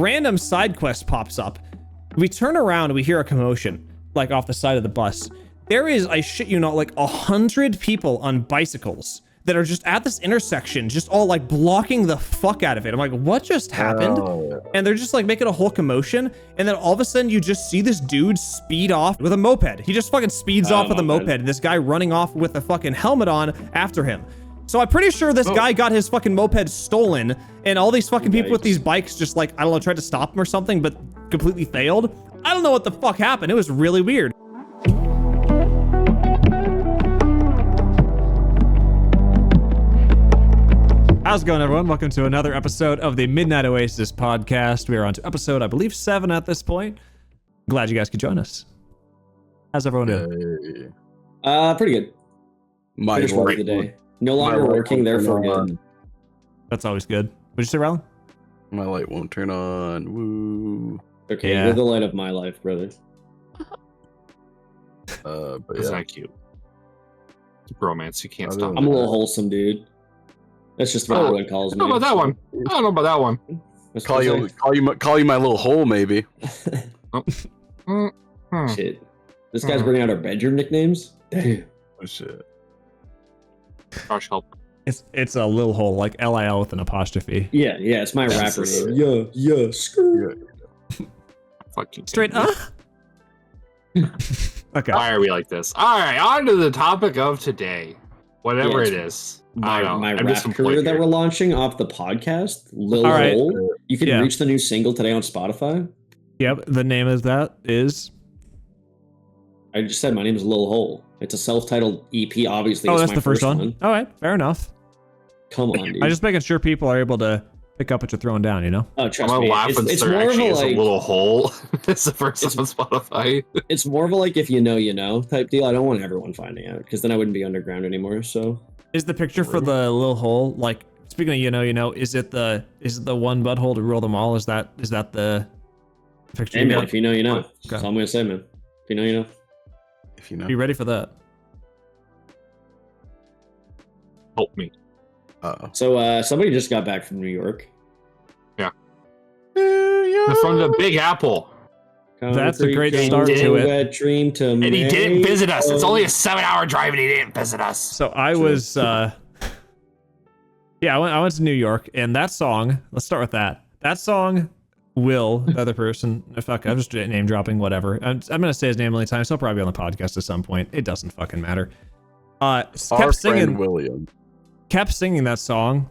random side quest pops up. We turn around and we hear a commotion, like off the side of the bus. There is, I shit you not, like 100 people on bicycles that are just at this intersection, just all like blocking the fuck out of it. I'm like, what just happened? And they're just like making a whole commotion. And then all of a sudden you just see this dude speed off with a moped. He just fucking speeds off with a moped. And this guy running off with a fucking helmet on after him. So I'm pretty sure this guy got his fucking moped stolen, and all these fucking people with these bikes just like, I don't know, tried to stop him or something, but completely failed. I don't know what the fuck happened. It was really weird. How's it going, everyone? Welcome to another episode of the Midnight Oasis podcast. We are on to episode, I believe, 7 at this point. Glad you guys could join us. How's everyone doing? Pretty good. Finished work of the day. No longer working, therefore good. That's always good. What'd you say, Rylan? My light won't turn on. Woo. Okay, you're the light of my life, brother. But That's not cute. It's bromance. You can't stop. I'm a little wholesome, dude. That's just what everyone calls me. I don't know about that one. I don't know about that one. Call you my little hole, maybe. Shit. This guy's bringing out our bedroom nicknames? Damn. Oh, shit. Gosh, help. It's a little hole, like LIL with an apostrophe. Yeah, it's my rapper name. Yeah, screw. Fuck you. Straight up. Okay. Why are we like this? All right, on to the topic of today. Whatever it is. My rap career that we're launching off the podcast, Lil Hole. You can reach the new single today on Spotify. Yep, the name of that is... I just said my name is Lil Hole. It's a self-titled EP, obviously. Oh, that's the first one? All right, fair enough. Come on, dude. I'm just making sure people are able to pick up what you're throwing down, you know? Oh, trust me. It's more of a like... a little hole. It's the first one on Spotify. It's more of a like, if you know type deal. I don't want everyone finding out, because then I wouldn't be underground anymore, so... Is the picture for the Lil Hole, like, speaking of you know, is it the one butthole to rule them all? Is that the picture? Hey, man, if you know, you know. Okay. That's all I'm going to say, man. If you know, you know. If you know. Be ready for that. Help me. So somebody just got back from New York. Yeah. From the Big Apple. That's a great start to it. Dream to and he didn't visit us. It's only a 7-hour drive and he didn't visit us. So I was, I went to New York, and that song, let's start with that. That song, Will, the other person, fuck, I'm just name dropping, whatever. I'm going to say his name a million times. He'll probably be on the podcast at some point. It doesn't fucking matter. Kept singing that song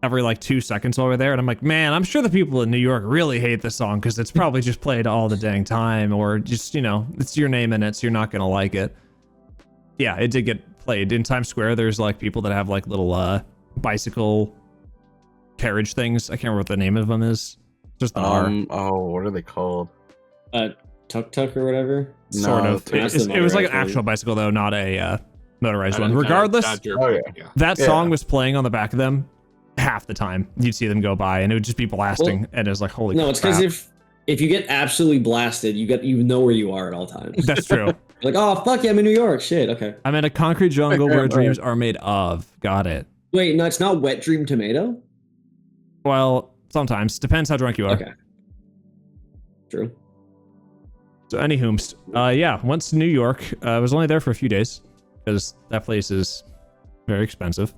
every like 2 seconds over there, and I'm like, man, I'm sure the people in New York really hate this song because it's probably just played all the dang time, or just, you know, it's your name in it, so you're not gonna like it. Yeah, it did get played in Times Square. There's like people that have like little bicycle carriage things. I can't remember what the name of them is. Just the R. What are they called? Tuk-tuk or whatever. Sort of. It was like an actual bicycle though, not a motorized one. Regardless, that song was playing on the back of them half the time. You'd see them go by and it would just be blasting, and it was like, holy crap. No, it's because if you get absolutely blasted, you know where you are at all times. That's true. Like, oh fuck yeah, I'm in New York. Shit, okay. I'm in a concrete jungle where dreams are made of. Got it. Wait, no, it's not Wet Dream Tomato? Well, sometimes. Depends how drunk you are. Okay. True. So anywho, went to New York. I was only there for a few days because that place is very expensive.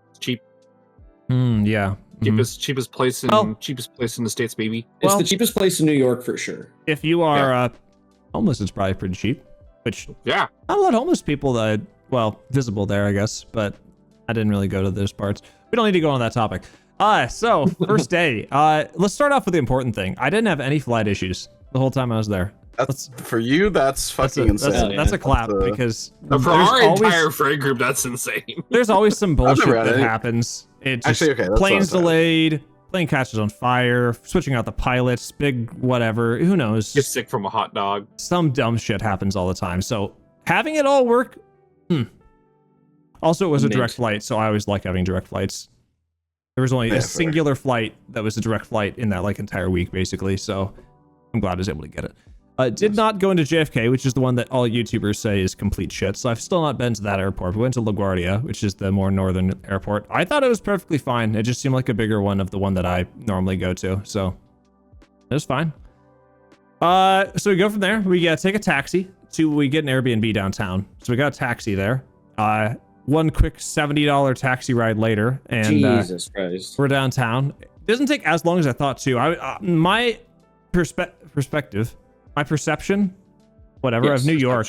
It's cheap. Yeah. Cheapest place in the States, baby. It's the cheapest place in New York for sure. If you are homeless, it's probably pretty cheap. Which not a lot of homeless people that visible there, I guess, but I didn't really go to those parts. We don't need to go on that topic. So first day. Let's start off with the important thing. I didn't have any flight issues the whole time I was there. For you, that's fucking insane. That's a clap because for our entire friend group, that's insane. There's always some bullshit that happens. It just planes delayed, plane catches on fire, switching out the pilots, big whatever. Who knows? Get sick from a hot dog. Some dumb shit happens all the time. So having it all work. Also, it was a direct flight, so I always like having direct flights. There was only a singular flight that was a direct flight in that like entire week, basically. So I'm glad I was able to get it. Did not go into JFK, which is the one that all YouTubers say is complete shit. So I've still not been to that airport. We went to LaGuardia, which is the more northern airport. I thought it was perfectly fine. It just seemed like a bigger one of the one that I normally go to. So It was fine. So we go from there. We take a taxi we get an Airbnb downtown. So we got a taxi there. One quick $70 taxi ride later, and Jesus Christ, we're downtown. It doesn't take as long as I thought to. My perspective, my perception, whatever, of New York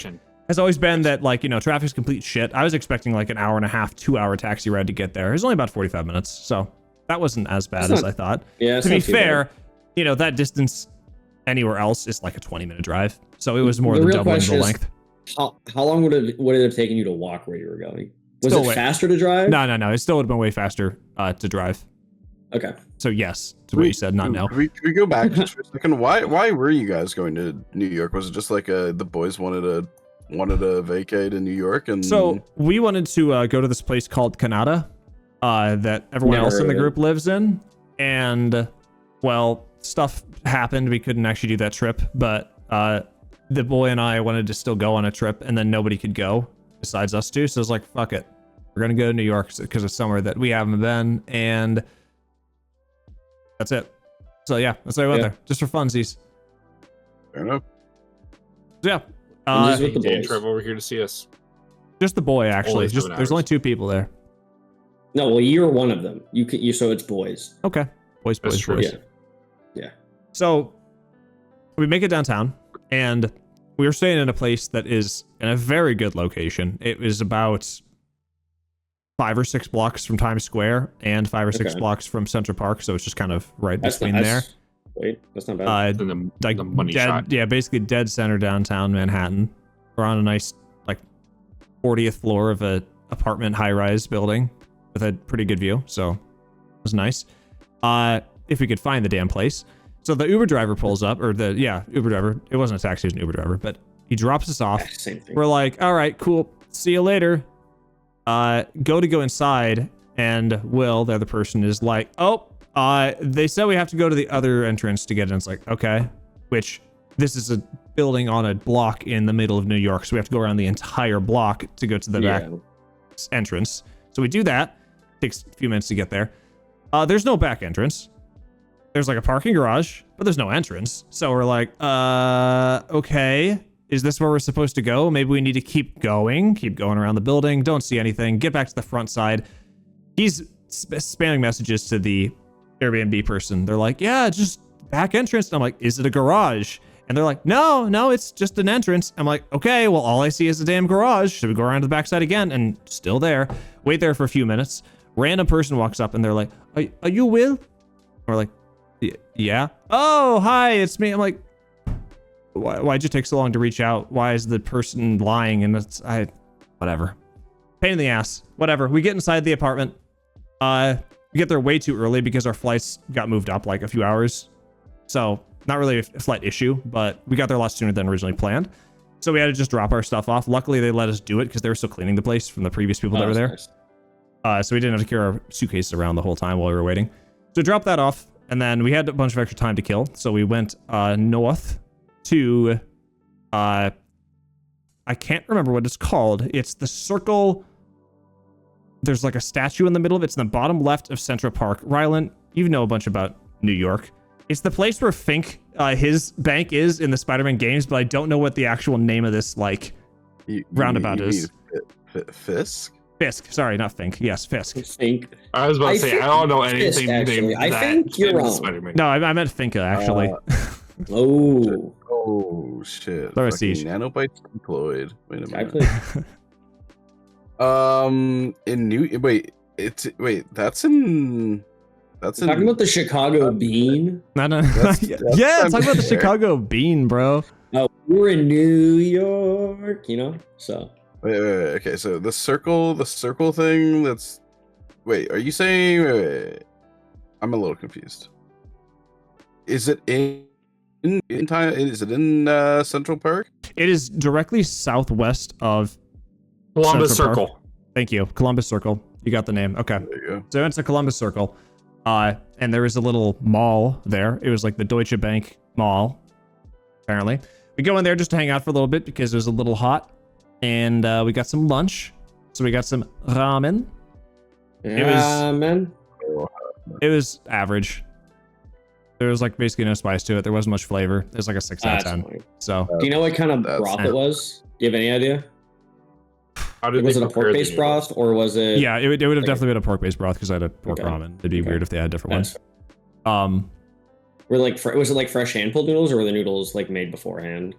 has always been that, like, you know, traffic's complete shit. I was expecting like an hour and a half, 2-hour taxi ride to get there. It was only about 45 minutes, so that wasn't as bad as I thought. Yeah. To be fair, you know, that distance anywhere else is like a 20-minute drive, so it was more than doubling the length. How long would it have taken you to walk where you were going? Was it faster to drive? No. It still would have been way faster to drive. Okay. So yes, to what you said, not no. Can we go back just for a second? Why were you guys going to New York? Was it just like the boys wanted to vacate in New York? And so we wanted to go to this place called Canada that everyone else in the group lives in. And, well, stuff happened. We couldn't actually do that trip. But the boy and I wanted to still go on a trip, and then nobody could go besides us two. So I was like, fuck it. We're going to go to New York because it's somewhere that we haven't been. And that's it. So yeah, that's why I went there. Just for funsies. Fair enough. So, yeah. He drove over here to see us. Just the boy, actually. There's only 2 people there. No, well, you're one of them. You so it's boys. Okay. Boys. Yeah. So we make it downtown, and we were staying in a place that is in a very good location. It was about 5 or 6 blocks from Times Square and 5 or 6 blocks from Central Park, so it's just kind of right between there. Wait, that's not bad. The money shot. Yeah, basically dead center downtown Manhattan. We're on a nice, like, 40th floor of a apartment high-rise building with a pretty good view, so it was nice. If we could find the damn place. So the Uber driver pulls up, Uber driver. It wasn't a taxi, it was an Uber driver, but he drops us off. Same thing. We're like, all right, cool. See you later. Go inside, and Will, the other person, is like, they said we have to go to the other entrance to get in. It's like, okay, which this is a building on a block in the middle of New York, so we have to go around the entire block to go to the back entrance. So we do that. Takes a few minutes to get there. There's no back entrance. There's like a parking garage, but there's no entrance. So we're like, okay. Is this where we're supposed to go? Maybe we need to keep going around the building. Don't see anything. Get back to the front side. He's spamming messages to the Airbnb person. They're like, yeah, just back entrance. And I'm like, is it a garage? And they're like, no, it's just an entrance. I'm like, okay, well, all I see is a damn garage. Should we go around to the backside again? And still there. Wait there for a few minutes. Random person walks up and they're like, are you Will? We're like, yeah. Oh, hi, it's me. I'm like, why'd you take so long to reach out? Why is the person lying? And whatever. Pain in the ass. Whatever. We get inside the apartment. We get there way too early because our flights got moved up like a few hours. So not really a flight issue, but we got there a lot sooner than originally planned. So we had to just drop our stuff off. Luckily, they let us do it because they were still cleaning the place from the previous people that were there. Nice. So we didn't have to carry our suitcases around the whole time while we were waiting. So drop that off, and then we had a bunch of extra time to kill. So we went north to I can't remember what it's called. It's the circle. There's like a statue in the middle of it. It's in the bottom left of Central Park. Rylan, you know a bunch about New York. It's the place where Fink, his bank is in the Spider-Man games, but I don't know what the actual name of this roundabout is. Fisk? Fisk. Sorry, not Fink. Yes, Fisk. Fink. I was about to say, I don't know anything named I think you're wrong. Spider-Man. No, I meant Finka, actually. Oh, shit. Sorry, Siege. Nanobites deployed. Wait a minute. That's in... Talking about the Chicago Bean? No. Yeah, talking about the Chicago Bean, bro. Oh, we're in New York, so... Wait. Okay, so the circle thing. That's. Wait, are you saying? Wait. I'm a little confused. Is it in time? Is it in Central Park? It is directly southwest of Columbus Central Circle. Park. Thank you, Columbus Circle. You got the name. Okay. There you go. So it's a Columbus Circle, and there is a little mall there. It was like the Deutsche Bank Mall. Apparently, we go in there just to hang out for a little bit because it was a little hot. And we got some lunch. So we got some ramen. It was average. There was like basically no spice to it. There wasn't much flavor. It was like a 6 out of 10. Fine. So do you know what kind of broth it was? Do you have any idea? Was it a pork-based broth or was it? Yeah, it would have definitely been a pork-based broth because I had a pork ramen. It'd be weird if they had different ones. Was it like fresh hand-pulled noodles or were the noodles like made beforehand?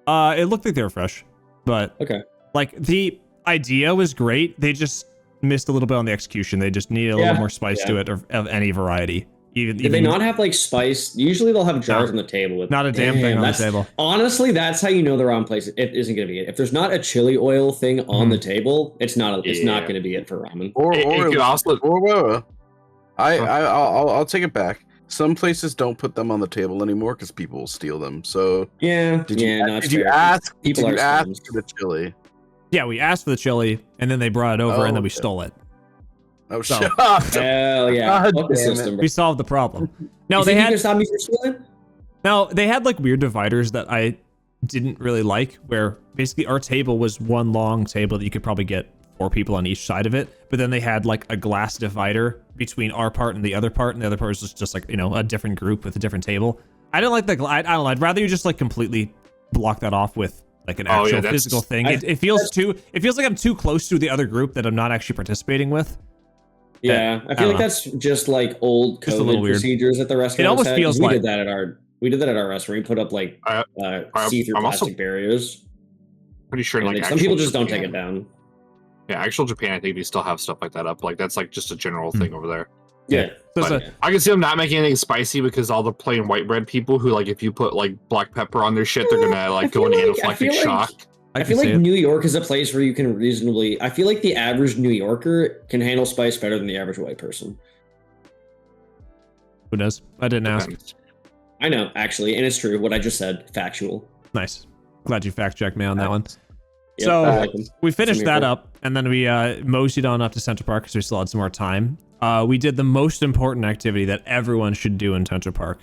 It looked like they were fresh, but okay. Like the idea was great. They just missed a little bit on the execution. They just needed a little more spice to it of any variety. Did they not have like spice? Usually they'll have jars on the table with not a damn thing on the table. Honestly, that's how you know the wrong place. It isn't going to be it. If there's not a chili oil thing on the table, it's not going to be it for ramen. I'll take it back. Some places don't put them on the table anymore because people will steal them. So did you ask for the chili? Yeah, we asked for the chili, and then they brought it over, and then we stole it. Oh, so, shut up. Hell yeah. We solved the problem. No, they had like weird dividers that I didn't really like, where basically our table was one long table that you could probably get 4 people on each side of it, but then they had like a glass divider between our part and the other part, and the other part was just like, you know, a different group with a different table. I didn't like I don't know, I'd rather you just like completely block that off with like an actual physical thing. It feels like I'm too close to the other group that I'm not actually participating with. Yeah, I feel like that's just like old COVID procedures at the restaurant. It almost feels like we did that at our restaurant. We put up like see-through plastic barriers. Pretty sure like some people just don't take it down. Yeah, actual Japan, I think they still have stuff like that up. Like that's like just a general thing over there. Yeah. I can see them not making anything spicy because all the plain white bread people who like if you put like black pepper on their shit, they're gonna like go into anaphylactic shock. I feel like New York is a place where you can reasonably. I feel like the average New Yorker can handle spice better than the average white person. Who knows? I didn't ask. I know, actually, and it's true. What I just said, factual. Nice. Glad you fact checked me on that one. Yep, so we finished that up, and then we moseyed on up to Central Park because we still had some more time. We did the most important activity that everyone should do in Central Park.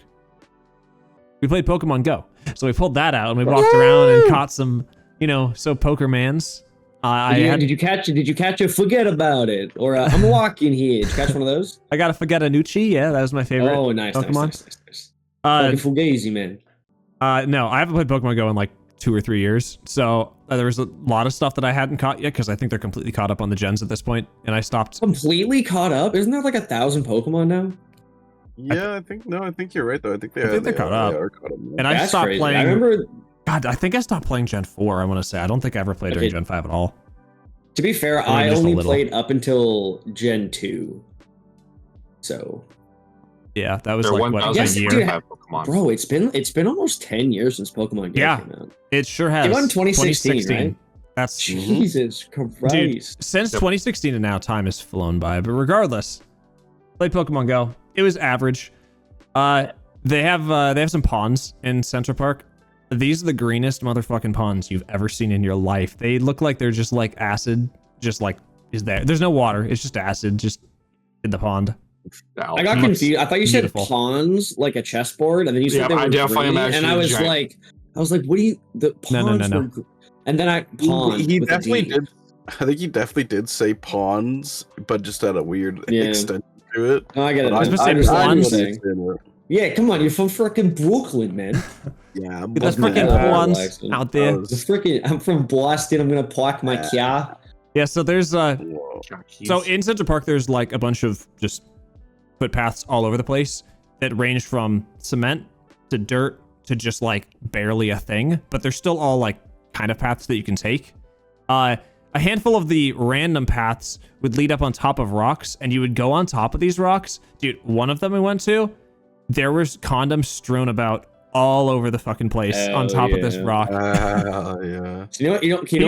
We played Pokemon Go. So we pulled that out and we walked around and caught some. You know, so Pokermans. Did you catch a forget about it? Or I'm walking here. Did you catch one of those? I got a Forget a Nucci. Yeah, that was my favorite. Oh, nice. Pokemon. Nice. Fugazi, man. No, I haven't played Pokemon Go in like 2 or 3 years. So there was a lot of stuff that I hadn't caught yet because I think they're completely caught up on the gens at this point, and I stopped. Completely caught up? Isn't there like 1,000 Pokemon now? Yeah, I think you're right though. I think they're caught up. And I stopped playing. I remember. God, I think I stopped playing Gen 4, I want to say. I don't think I ever played during Gen 5 at all. To be fair, I only played up until Gen 2. So. Yeah, that was like, what, a year? Dude, bro, it's been almost 10 years since Pokemon Go came out. It sure has. It went in 2016, right? That's Jesus Christ. Dude, since 2016 and now, time has flown by. But regardless, played Pokemon Go. It was average. They have some ponds in Central Park. These are the greenest motherfucking ponds you've ever seen in your life. They look like they're just like acid, just like is there. There's no water. It's just acid, just in the pond. I got confused. I thought you said ponds like a chessboard, and then you said they were green, and I was like, what do you? The ponds no. And then he definitely did. I think he definitely did say pawns, but just had a weird extension to it. No, I get it. I was supposed to say pawns. Yeah, come on, you're from frickin' Brooklyn, man. Yeah, that's frickin' pawns out there. I'm from Boston. I'm gonna park my car. Yeah, so there's so in Central Park, there's like a bunch of just footpaths all over the place that range from cement to dirt to just like barely a thing, but they're still all like kind of paths that you can take. A handful of the random paths would lead up on top of rocks, and you would go on top of these rocks. Dude, one of them we went to, there was condoms strewn about all over the fucking place on top of this rock. Yeah. So you know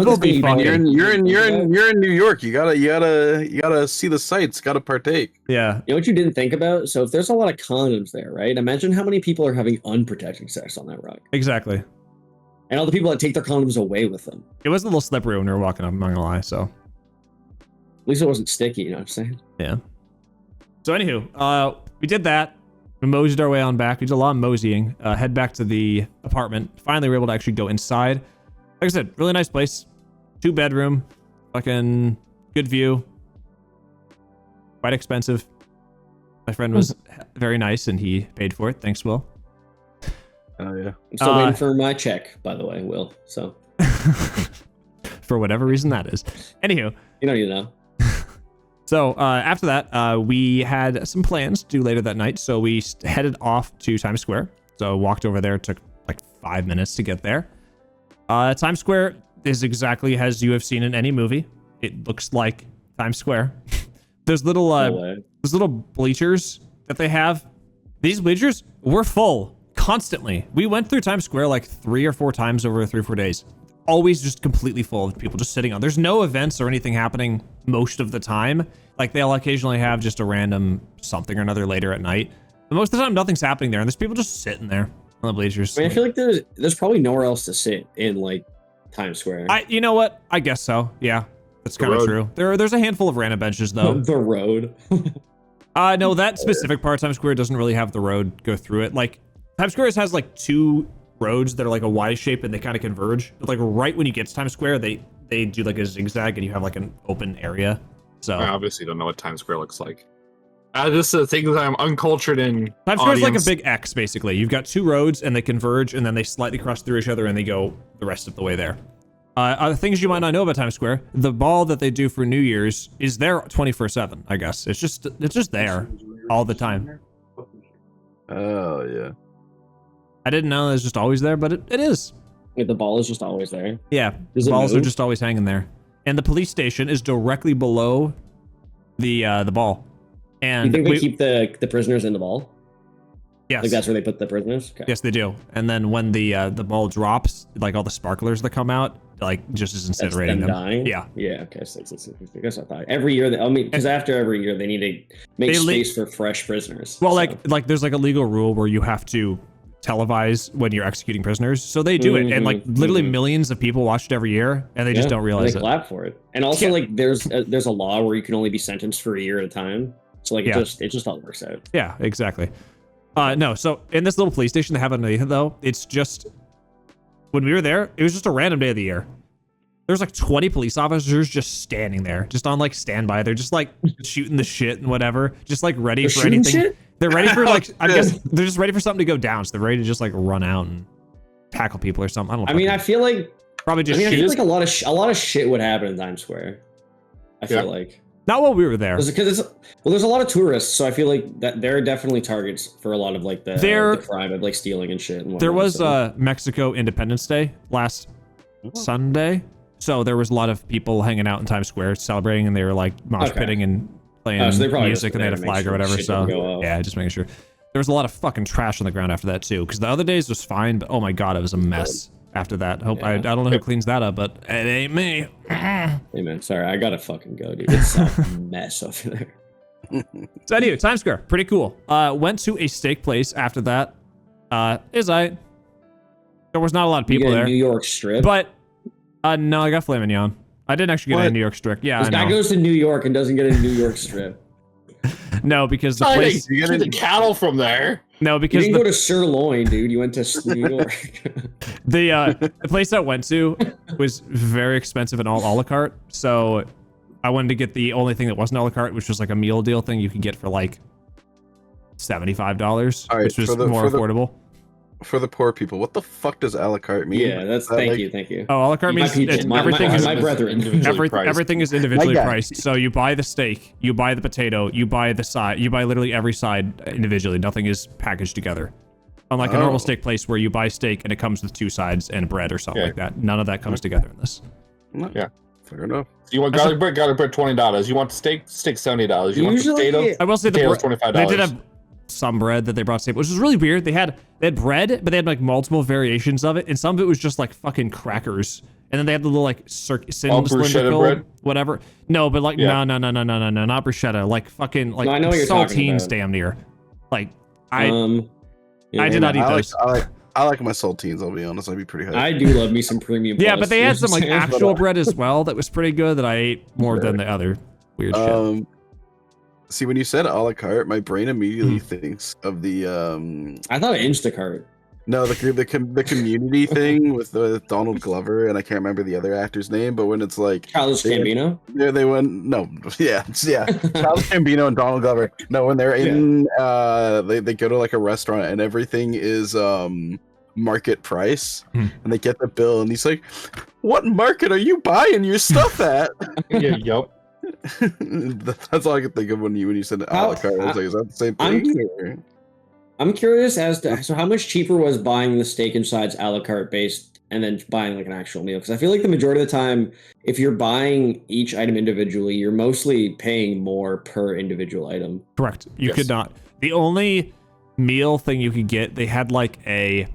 what? You're in New York. You gotta see the sights. Gotta partake. Yeah. You know what you didn't think about? So if there's a lot of condoms there, right? Imagine how many people are having unprotected sex on that rock. Exactly. And all the people that take their condoms away with them. It was a little slippery when we were walking up, I'm not gonna lie, so. At least it wasn't sticky, you know what I'm saying? Yeah. So anywho, we did that. We moseyed our way on back. We did a lot of moseying. Head back to the apartment. Finally, we were able to actually go inside. Like I said, really nice place. 2-bedroom. Fucking good view. Quite expensive. My friend was very nice and he paid for it. Thanks, Will. Oh yeah. I'm still waiting for my check, by the way, Will. So for whatever reason that is. Anywho. You don't need to know. So after that, we had some plans to do later that night. So we headed off to Times Square. So walked over there, took like 5 minutes to get there. Times Square is exactly as you have seen in any movie. It looks like Times Square. There's little bleachers that they have. These bleachers were full constantly. We went through Times Square like 3 or 4 times over 3 or 4 days. Always just completely full of people just sitting on. There's no events or anything happening most of the time. Like they'll occasionally have just a random something or another later at night. But most of the time, nothing's happening there, and there's people just sitting there on the bleachers. I mean, I feel like there's probably nowhere else to sit in like Times Square. You know what? I guess so. Yeah, that's kind of true. There's a handful of random benches though. The road. No, that specific part of Times Square doesn't really have the road go through it. Like Times Square has like 2 roads that are like a Y shape and they kind of converge. But like right when you get to Times Square, they do like a zigzag and you have like an open area. So I obviously don't know what Times Square looks like. This is the thing that I'm uncultured in. Times Square is like a big X, basically. You've got 2 roads and they converge and then they slightly cross through each other and they go the rest of the way there. Other things you might not know about Times Square: the ball that they do for New Year's is there 24/7. I guess it's just there all the time. Oh yeah. I didn't know it was just always there, but it is. Wait, the ball is just always there? Yeah, the balls are just always hanging there. And the police station is directly below the ball. And you think they keep the prisoners in the ball? Yes. Like that's where they put the prisoners? Okay. Yes, they do. And then when the ball drops, like all the sparklers that come out, like just is incinerating them. Dying? Yeah. Yeah, okay. So I guess I thought every year, because after every year, they need to make space for fresh prisoners. Well, so. like there's like a legal rule where you have to televise when you're executing prisoners, so they do it, and like literally millions of people watch it every year, and they just don't realize they clap for it. And also, like there's a law where you can only be sentenced for a year at a time, so like it just all works out. Yeah, exactly. No, so in this little police station they have underneath it though, it's just when we were there, it was just a random day of the year. There's like 20 police officers just standing there, just on like standby. They're just like shooting the shit and whatever, just like ready for anything. Shit? They're ready for like, I guess they're just ready for something to go down. So they're ready to just like run out and tackle people or something. I don't know. I mean, I feel like probably just. I feel like a lot of shit would happen in Times Square. I feel like not while we were there. Because there's a lot of tourists, so I feel like that there are definitely targets for a lot of like the crime of like stealing and shit. And whatnot, there was Mexico Independence Day last Sunday. So there was a lot of people hanging out in Times Square celebrating, and they were like mosh pitting and playing music, and they had a flag or whatever. So yeah, just making sure. There was a lot of fucking trash on the ground after that too, because the other days was fine, but oh my god, it was a mess after that. I don't know who cleans that up, but it ain't me. Hey man, sorry, I gotta fucking go, dude. It's a mess over there. So anyway, Times Square, pretty cool. Went to a steak place after that. There was not a lot of people there. New York strip, but. No, I got filet mignon. I didn't actually get a New York strip. Yeah, this guy goes to New York and doesn't get a New York strip. No, because the place you get the cattle from there. No, because you didn't go to Sirloin, dude. You went to New York. The place I went to was very expensive and all a la carte. So I wanted to get the only thing that wasn't a la carte, which was like a meal deal thing you could get for like $75, which was more affordable. For the poor people, what the fuck does a la carte mean? Yeah, that's thank you. Oh, a la carte means everything is everything is individually priced. So you buy the steak, you buy the potato, you buy the side, you buy literally every side individually. Nothing is packaged together. Unlike a normal steak place where you buy steak and it comes with 2 sides and bread or something like that. None of that comes together in this. Yeah, fair enough. You want garlic bread $20. You want steak $70. You want potato? I will say the $25. They did have some bread that they brought to the table, which was really weird. They had bread, but they had like multiple variations of it, and some of it was just like fucking crackers. And then they had the little like cylindrical bread, whatever. No, but like no, not bruschetta. Like fucking like saltines, damn near. Like I did not eat those. I like my saltines. I'll be honest. I'd be pretty high. I do love me some premium. Yeah, but they had some like actual bread as well that was pretty good that I ate more than the other weird shit. See, when you said a la carte, my brain immediately thinks of the I thought Instacart. No, the community thing with Donald Glover, and I can't remember the other actor's name, but when it's like Childish Gambino. Yeah, they went Childish Gambino and Donald Glover. No, when they're in they go to like a restaurant and everything is market price, and they get the bill, and he's like, "What market are you buying your stuff at?" Yep. That's all I could think of when you said a la carte. I was like, is that the same thing? I'm curious as to how much cheaper was buying the steak and sides a la carte based and then buying like an actual meal, because I feel like the majority of the time, if you're buying each item individually, you're mostly paying more per individual item. Correct. You could not. The only meal thing you could get, they had like a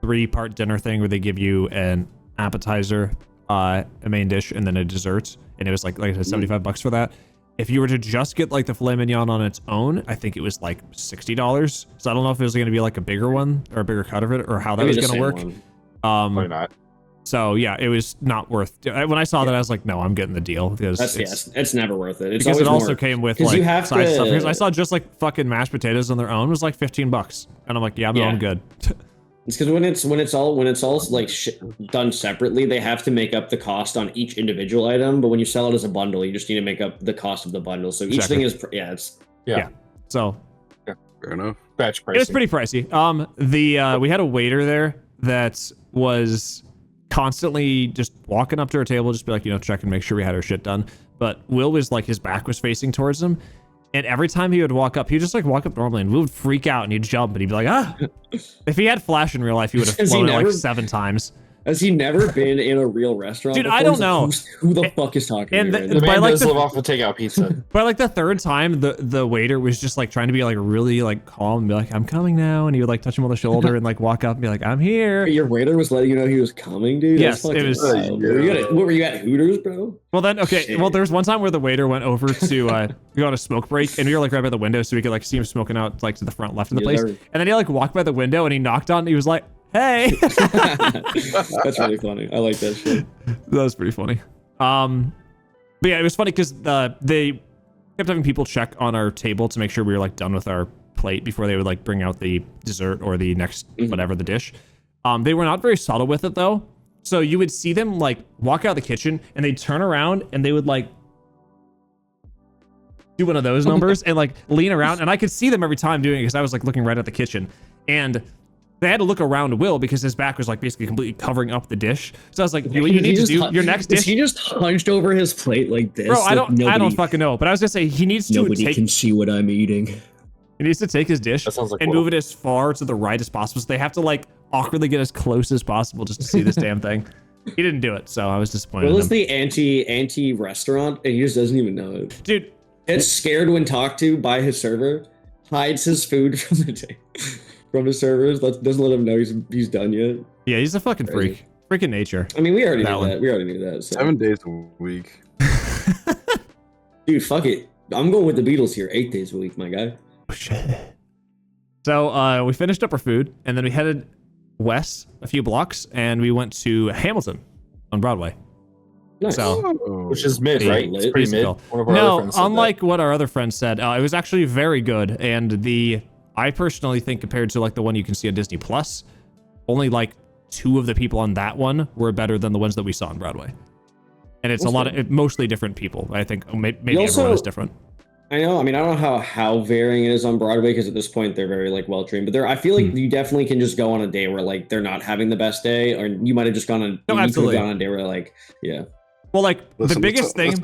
3-part dinner thing where they give you an appetizer, a main dish, and then a dessert, and it was like I said, $75 for that. If you were to just get like the filet mignon on its own, I think it was like $60. So I don't know if it was going to be like a bigger one or a bigger cut of it, or how that was going to work. Probably not. So yeah, it was not worth. When I saw that, I was like, no, I'm getting the deal, because it's never worth it. It's because it also came with like side stuff. Because I saw just like fucking mashed potatoes on their own was like $15, and I'm like, yeah, I'm good. It's because when it's all like done separately, they have to make up the cost on each individual item. But when you sell it as a bundle, you just need to make up the cost of the bundle. So each thing is So fair enough. Batch pricing. It was pretty pricey. We had a waiter there that was constantly just walking up to our table, just be like, check and make sure we had our shit done. But Will was like, his back was facing towards him. And every time he would walk up, he would just like walk up normally, and we would freak out, and he'd jump, and he'd be like, ah. If he had Flash in real life, he would have flown it like 7 times. Has he never been in a real restaurant? Dude, before? I don't know. Who the fuck is talking? And to the man does live off of takeout pizza. By like the 3rd time, the waiter was just like trying to be like really like calm and be like, I'm coming now, and he would like touch him on the shoulder and like walk up and be like, I'm here. Your waiter was letting you know he was coming, dude. Yes, it was. What were you at Hooters, bro? Well then, okay. Shit. Well, there was one time where the waiter went over to go on a smoke break, and we were like right by the window, so we could like see him smoking out like to the front left of the place. And then he like walked by the window and he knocked on, and he was like, hey. That's really funny. I like that shit. That was pretty funny. But yeah, it was funny because they kept having people check on our table to make sure we were like done with our plate before they would like bring out the dessert or the next whatever the dish. They were not very subtle with it though. So you would see them like walk out of the kitchen, and they'd turn around and they would like do one of those numbers and like lean around, and I could see them every time doing it because I was like looking right at the kitchen, and they had to look around Will because his back was like basically completely covering up the dish. So I was like, what you need to do, your next dish. He just hunched over his plate like this. Bro, I don't fucking know. But I was gonna say he needs to nobody can see what I'm eating. He needs to take his dish and move it as far to the right as possible. So they have to like awkwardly get as close as possible just to see this damn thing. He didn't do it, so I was disappointed. Will is the anti restaurant, and he just doesn't even know it. Dude, gets scared when talked to by his server, hides his food from the servers, doesn't let him know he's done yet. Yeah, he's a fucking freak. Freaking nature. I mean, we already knew that. So. 7 days a week. Dude, fuck it. I'm going with the Beatles here. 8 days a week, my guy. Oh, shit. So we finished up our food, and then we headed west a few blocks, and we went to Hamilton on Broadway. Nice. So, which is mid, right? It's pretty mid. No, unlike what our other friends said, it was actually very good, and I personally think compared to like the one you can see on Disney Plus, only like 2 of the people on that one were better than the ones that we saw on Broadway. And it's mostly different people. I think maybe everyone is different. I know. I mean, I don't know how varying it is on Broadway, because at this point they're very like well trained. But I feel like you definitely can just go on a day where like they're not having the best day, or you might have just gone on. Absolutely. Gone on a day where like Well, like the biggest thing.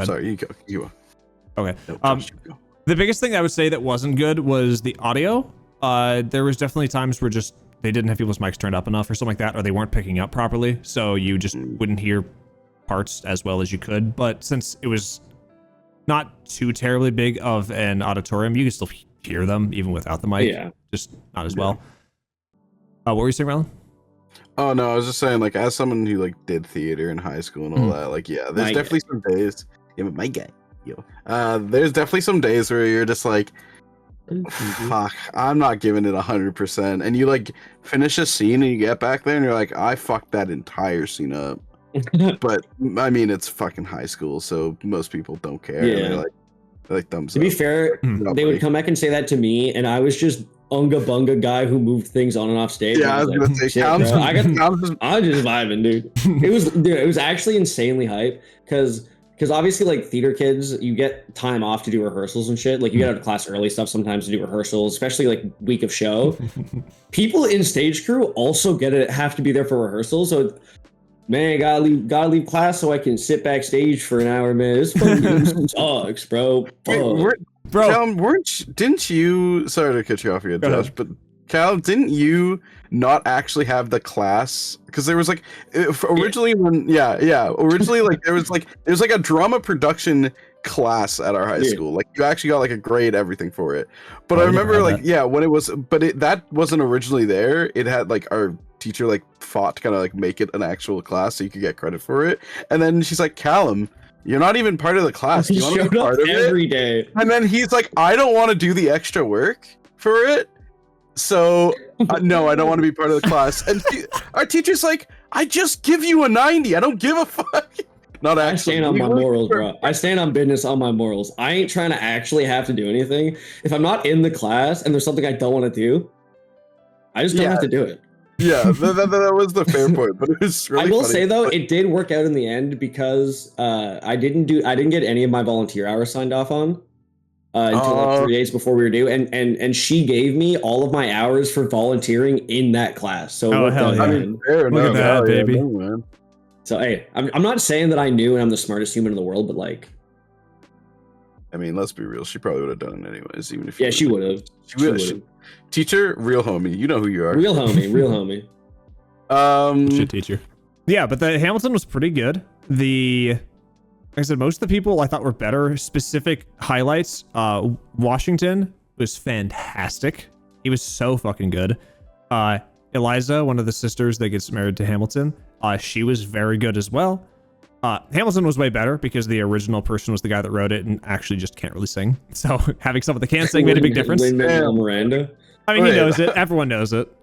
Sorry, you go. Okay. The biggest thing I would say that wasn't good was the audio. There was definitely times where just they didn't have people's mics turned up enough or something like that, or they weren't picking up properly, so you just wouldn't hear parts as well as you could. But since it was not too terribly big of an auditorium, you could still hear them even without the mic. Yeah. Just not as well. What were you saying, Rylan? Oh no, I was just saying, like, as someone who like did theater in high school and all that, like, yeah, there's definitely some days. Yeah, but my guy. There's definitely some days where you're just like, fuck, I'm not giving it 100%, and you like finish a scene and you get back there and you're like, I fucked that entire scene up. But I mean, it's fucking high school, so most people don't care. Yeah. They're like thumbs up. To be fair, they would come back and say that to me, and I was just unga bunga guy who moved things on and off stage. Yeah, I was gonna say, "Shit, Callum's bro, just- I'm just vibing, dude. It was actually insanely hype because obviously like theater kids, you get time off to do rehearsals and shit. Like you get out of class early stuff sometimes to do rehearsals, especially like week of show. People in stage crew also have to be there for rehearsals. So man, gotta leave class so I can sit backstage for an hour, man. This fucking sucks, bro. Wait, Bro. Callum, didn't you? Sorry to cut you off here, Josh, but Cal, didn't you not actually have the class? Because there was like originally originally like there was like a drama production class at our high school. Like you actually got like a grade, everything for it. But I remember like when it was, but that wasn't originally there. It had like our teacher like fought to kind of like make it an actual class so you could get credit for it. And then she's like, Callum, you're not even part of the class. Do you want to be part of it? Every day. And then he's like, I don't want to do the extra work for it. So no, I don't want to be part of the class. And our teacher's like, I just give you a 90. I don't give a fuck. Not actually. I stand on my morals, bro. I stand on business on my morals. I ain't trying to actually have to do anything. If I'm not in the class and there's something I don't want to do, I just don't have to do it. Yeah, that was the fair point, but it was really I will funny. say though, it did work out in the end because I didn't get any of my volunteer hours signed off on until like 3 days before we were due, and she gave me all of my hours for volunteering in that class. So Oh, hell yeah. I mean, fair Look at enough. that, Hell yeah, baby. no, man. So hey, I'm not saying that I knew and I'm the smartest human in the world, but like, I mean, let's be real. She probably would have done it anyways, even if. yeah, she would have. She would. Teacher, real homie. You know who you are. Real homie, real homie. Shit teacher. Yeah, but the Hamilton was pretty good. Like I said, most of the people I thought were better. Specific highlights. Washington was fantastic. He was so fucking good. Eliza, one of the sisters that gets married to Hamilton, she was very good as well. Hamilton was way better because the original person was the guy that wrote it and actually just can't really sing. So having someone that can sing made a big difference. Lin-Manuel Miranda. I mean, he knows it. Everyone knows it.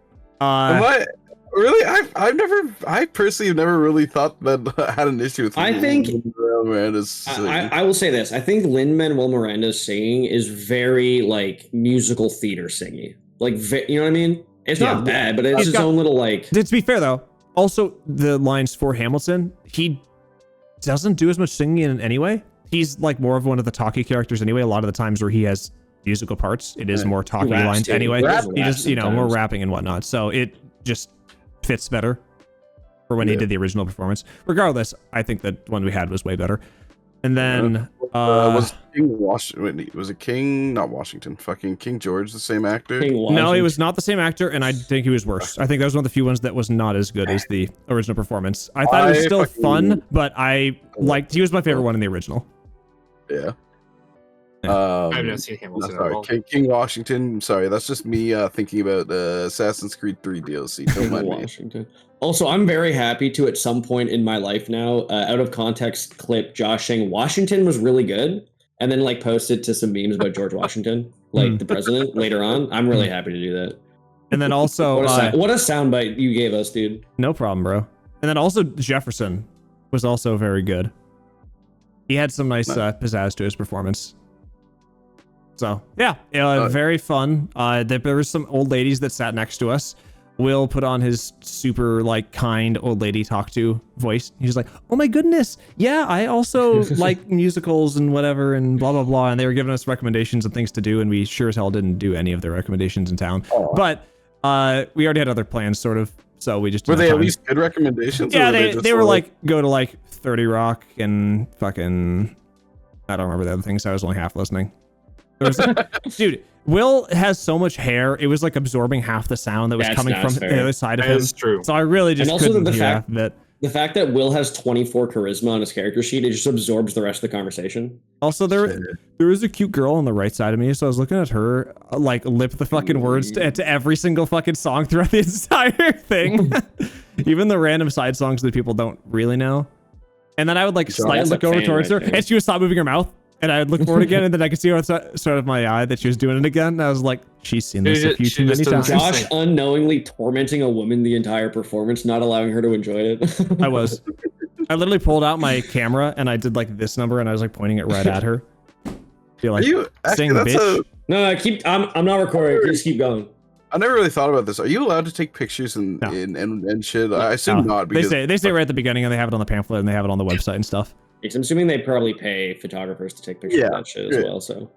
Really? I personally have never really thought that I had an issue with. I think Miranda's I will say this. I think Lin-Manuel Miranda's singing is very like musical theater singing. Like, you know what I mean? It's not bad, but it's his own little like. To be fair though, also the lines for Hamilton, he doesn't do as much singing in anyway. He's like more of one of the talky characters anyway. A lot of the times where he has musical parts, it is more talky lines anyway. He just, more rapping and whatnot. So it just fits better for when he did the original performance. Regardless, I think that one we had was way better. And then was King Washington? Was it King? Not Washington. Fucking King George, the same actor? No, he was not the same actor, and I think he was worse. I think that was one of the few ones that was not as good as the original performance. I thought it was still fun, but he was my favorite one in the original. Yeah. I've never seen Hamilton at all. King Washington. Sorry, that's just me thinking about Assassin's Creed 3 DLC. Don't mind me. Washington. Also, I'm very happy to at some point in my life now, out of context clip Josh saying Washington was really good, and then like posted to some memes about George Washington, like the president later on. I'm really happy to do that. And then also, what a soundbite you gave us, dude. No problem, bro. And then also Jefferson was also very good. He had some nice pizzazz to his performance. So yeah, very fun. There was some old ladies that sat next to us. Will put on his super like kind old lady talk to voice. He's like, "Oh my goodness, yeah, I also like musicals and whatever and blah blah blah." And they were giving us recommendations and things to do, and we sure as hell didn't do any of their recommendations in town. But we already had other plans, sort of. So we just were they at least good recommendations? Yeah, they were like go to like 30 Rock and fucking I don't remember the other things. I was only half listening. Dude, Will has so much hair. It was like absorbing half the sound that was coming from the other side of him. That's true. So I really just couldn't hear half of it. The fact that Will has 24 charisma on his character sheet, it just absorbs the rest of the conversation. Also, there was a cute girl on the right side of me, so I was looking at her like lip the fucking words to every single fucking song throughout the entire thing. Even the random side songs that people don't really know. And then I would like slightly look over towards her, and she would stop moving her mouth. And I would look forward again, and then I could see her sort of my eye that she was doing it again. And I was like, she's seen this a few too many times. Josh unknowingly tormenting a woman the entire performance, not allowing her to enjoy it. I literally pulled out my camera and I did like this number, and I was like pointing it right at her. Be like, sing, bitch. No, I'm not recording. Just keep going. I never really thought about this. Are you allowed to take pictures and No. and shit? I assume No. not. Because They say right at the beginning, and they have it on the pamphlet, and they have it on the website and stuff. I'm assuming they probably pay photographers to take pictures of that shit as well. So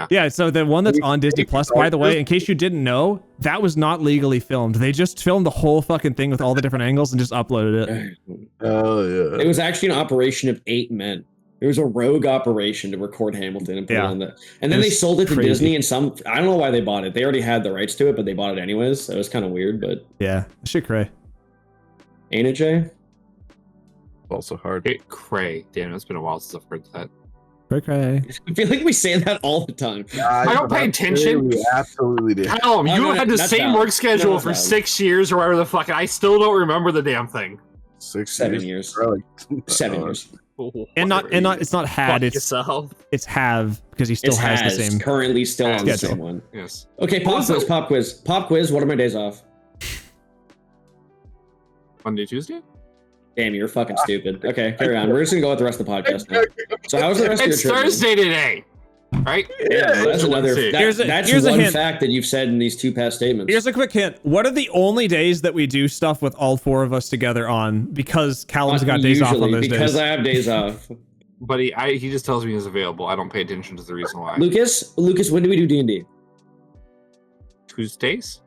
Yeah, so the one that's on Disney Plus, by the way, photographers? in case you didn't know, that was not legally filmed. They just filmed the whole fucking thing with all the different angles and just uploaded it. Oh yeah. it was actually an operation of 8 men. It was a rogue operation to record Hamilton and put it on the. And then It they was sold it to crazy. Disney, and I don't know why they bought it. They already had the rights to it, but they bought it anyways. So it was kind of weird, but Yeah, shit cray. ain't it, Jay? Also hard. It cray. Damn, it's been a while since I've heard that. Cray cray. I feel like we say that all the time. I don't pay attention. We absolutely did. Callum, you no, had the that's same valid. work schedule No, for that's 6 years or whatever the fuck, and I still don't remember the damn thing. 7 years. Bro, 7 years. And not it's not had, Fuck it's yourself. have because he still It has has the same. currently still on the schedule. same one. Yes. Okay, pop quiz, pop quiz, pop quiz. What are my days off? Monday, Tuesday? Damn, you're fucking stupid. Okay, carry on. We're just gonna go with the rest of the podcast now. So how was the rest It's of your trip? man? Thursday today, right? Yeah, that's another. Wednesday. That's Here's a one hint. fact that you've said in these 2 past statements. Here's a quick hint. What are the only days that we do stuff with all 4 of us together on? Because Callum's got days off on Usually, those because days. I have days off. But he just tells me he's available. I don't pay attention to the reason why. Lucas, when do we do D&D? Tuesdays?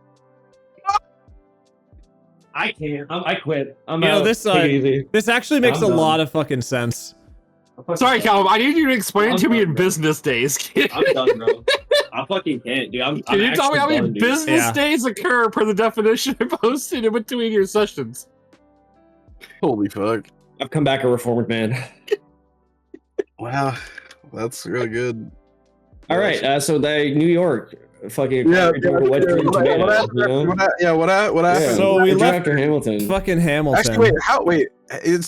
I can't. I quit. I'm You know, out. this, Take it easy. This actually makes I'm a done. lot of fucking sense. Sorry, Callum. I need you to explain it to me in I'm done. business days. I'm done, bro. I fucking can't, dude. Can you tell me how many business Yeah. days occur per the definition I posted in between your sessions? Holy fuck. I've come back a reformed man. Wow. That's really good. All right, so New York, fucking Yeah. what happened? What happened? So we What'd you left after Hamilton. Fucking Hamilton. Actually, wait.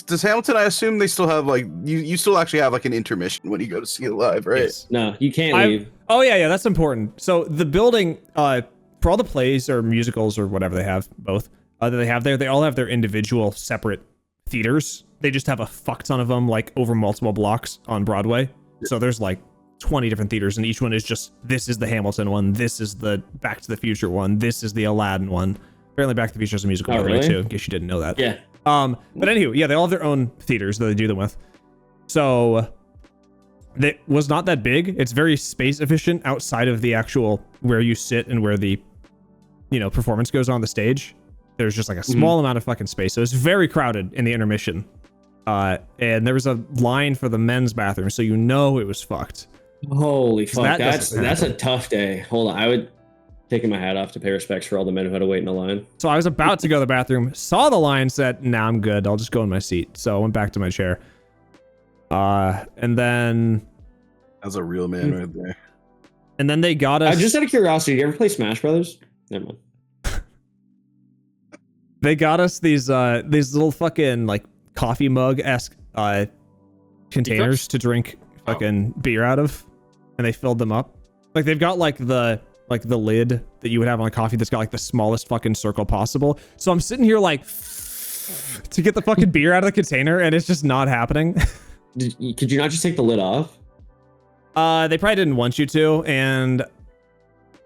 Does Hamilton? I assume they still have like you still actually have like an intermission when you go to see it live, right? Yes. No, you can't I- leave. Oh yeah, that's important. So the building, for all the plays or musicals or whatever they have, both that they have there, they all have their individual separate theaters. They just have a fuck ton of them, like over multiple blocks on Broadway. So there's like 20 different theaters, and each one is just, this is the Hamilton one, this is the Back to the Future one, this is the Aladdin one. Apparently Back to the Future is a musical, Oh, by the way, really? too, in case you didn't know that. Yeah. But anywho, yeah, they all have their own theaters that they do them with. So that was not that big. It's very space efficient outside of the actual where you sit and where the, performance goes on the stage. There's just like a small amount of fucking space. So it's very crowded in the intermission. And there was a line for the men's bathroom, so it was fucked. Holy fuck, that that's doesn't a tough day. Hold on, I would taking my hat off to pay respects for all the men who had to wait in the line. So I was about to go to the bathroom, saw the line, said, nah, I'm good. I'll just go in my seat. So I went back to my chair. And then That's a real man right there. they got us. Just out of curiosity, do you ever play Smash Brothers? Never mind. They got us these little fucking like coffee mug-esque containers Teacups? to drink fucking beer out of, and they filled them up. Like they've got like the lid that you would have on a coffee that's got like the smallest fucking circle possible. So I'm sitting here like to get the fucking beer out of the container, and it's just not happening. Could you not just take the lid off? They probably didn't want you to, and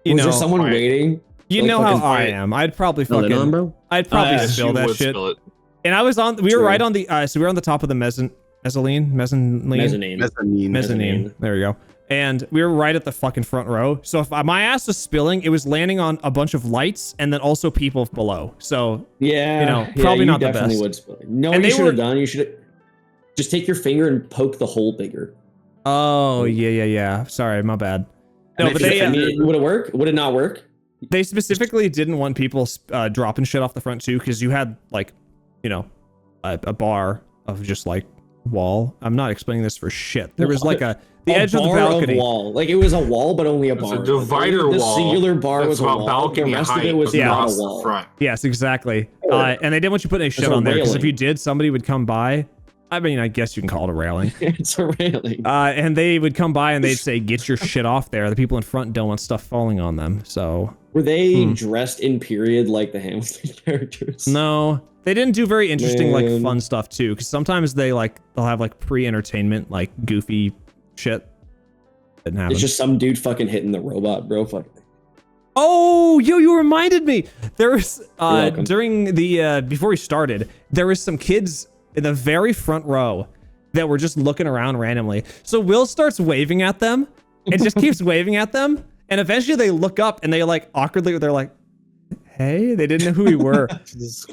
Was there someone Quiet. waiting? you like know how fucking I quiet? am. I'd probably No, they're not, fucking bro. I'd probably yeah. spill You that would shit. spill it. And I was on. We were True. right on the. So we were on the top of the mezzanine. Mezzanine. Mezzanine. There we go. And we were right at the fucking front row. So if my ass was spilling, it was landing on a bunch of lights and then also people below. So Yeah, probably you not the definitely best. would spill. No, And you they should were- have done. You should just take your finger and poke the hole bigger. oh yeah. Sorry, my bad. No, And but if they would it work? Would it not work? they specifically didn't want people dropping shit off the front too, because you had like a bar of just like wall. I'm not explaining this for shit. There was like the edge of the bar balcony. wall. Like it was a wall, but only a It's bar. a divider the wall. singular bar That's was a about wall. balcony The rest height of it was not across a the wall. front. Yes, exactly. And they didn't want you putting any shit It's a on there, because if railing. you did, somebody would come by. I mean, I guess you can call it a railing. It's a railing. And they would come by and they'd say, "Get your shit off there." The people in front don't want stuff falling on them. So Were they dressed in period like the Hamilton characters? no, they didn't do very interesting like Man. fun stuff too. Because sometimes they'll have like pre-entertainment like goofy shit. Didn't happen. It's just some dude fucking hitting the robot, bro. Fuck. Oh, yo, you reminded me. There was welcome. during the before we started, there was some kids in the very front row that were just looking around randomly. So Will starts waving at them and just keeps waving at them, and eventually they look up and they like awkwardly, they're like, "Hey," they didn't know who we were. Jesus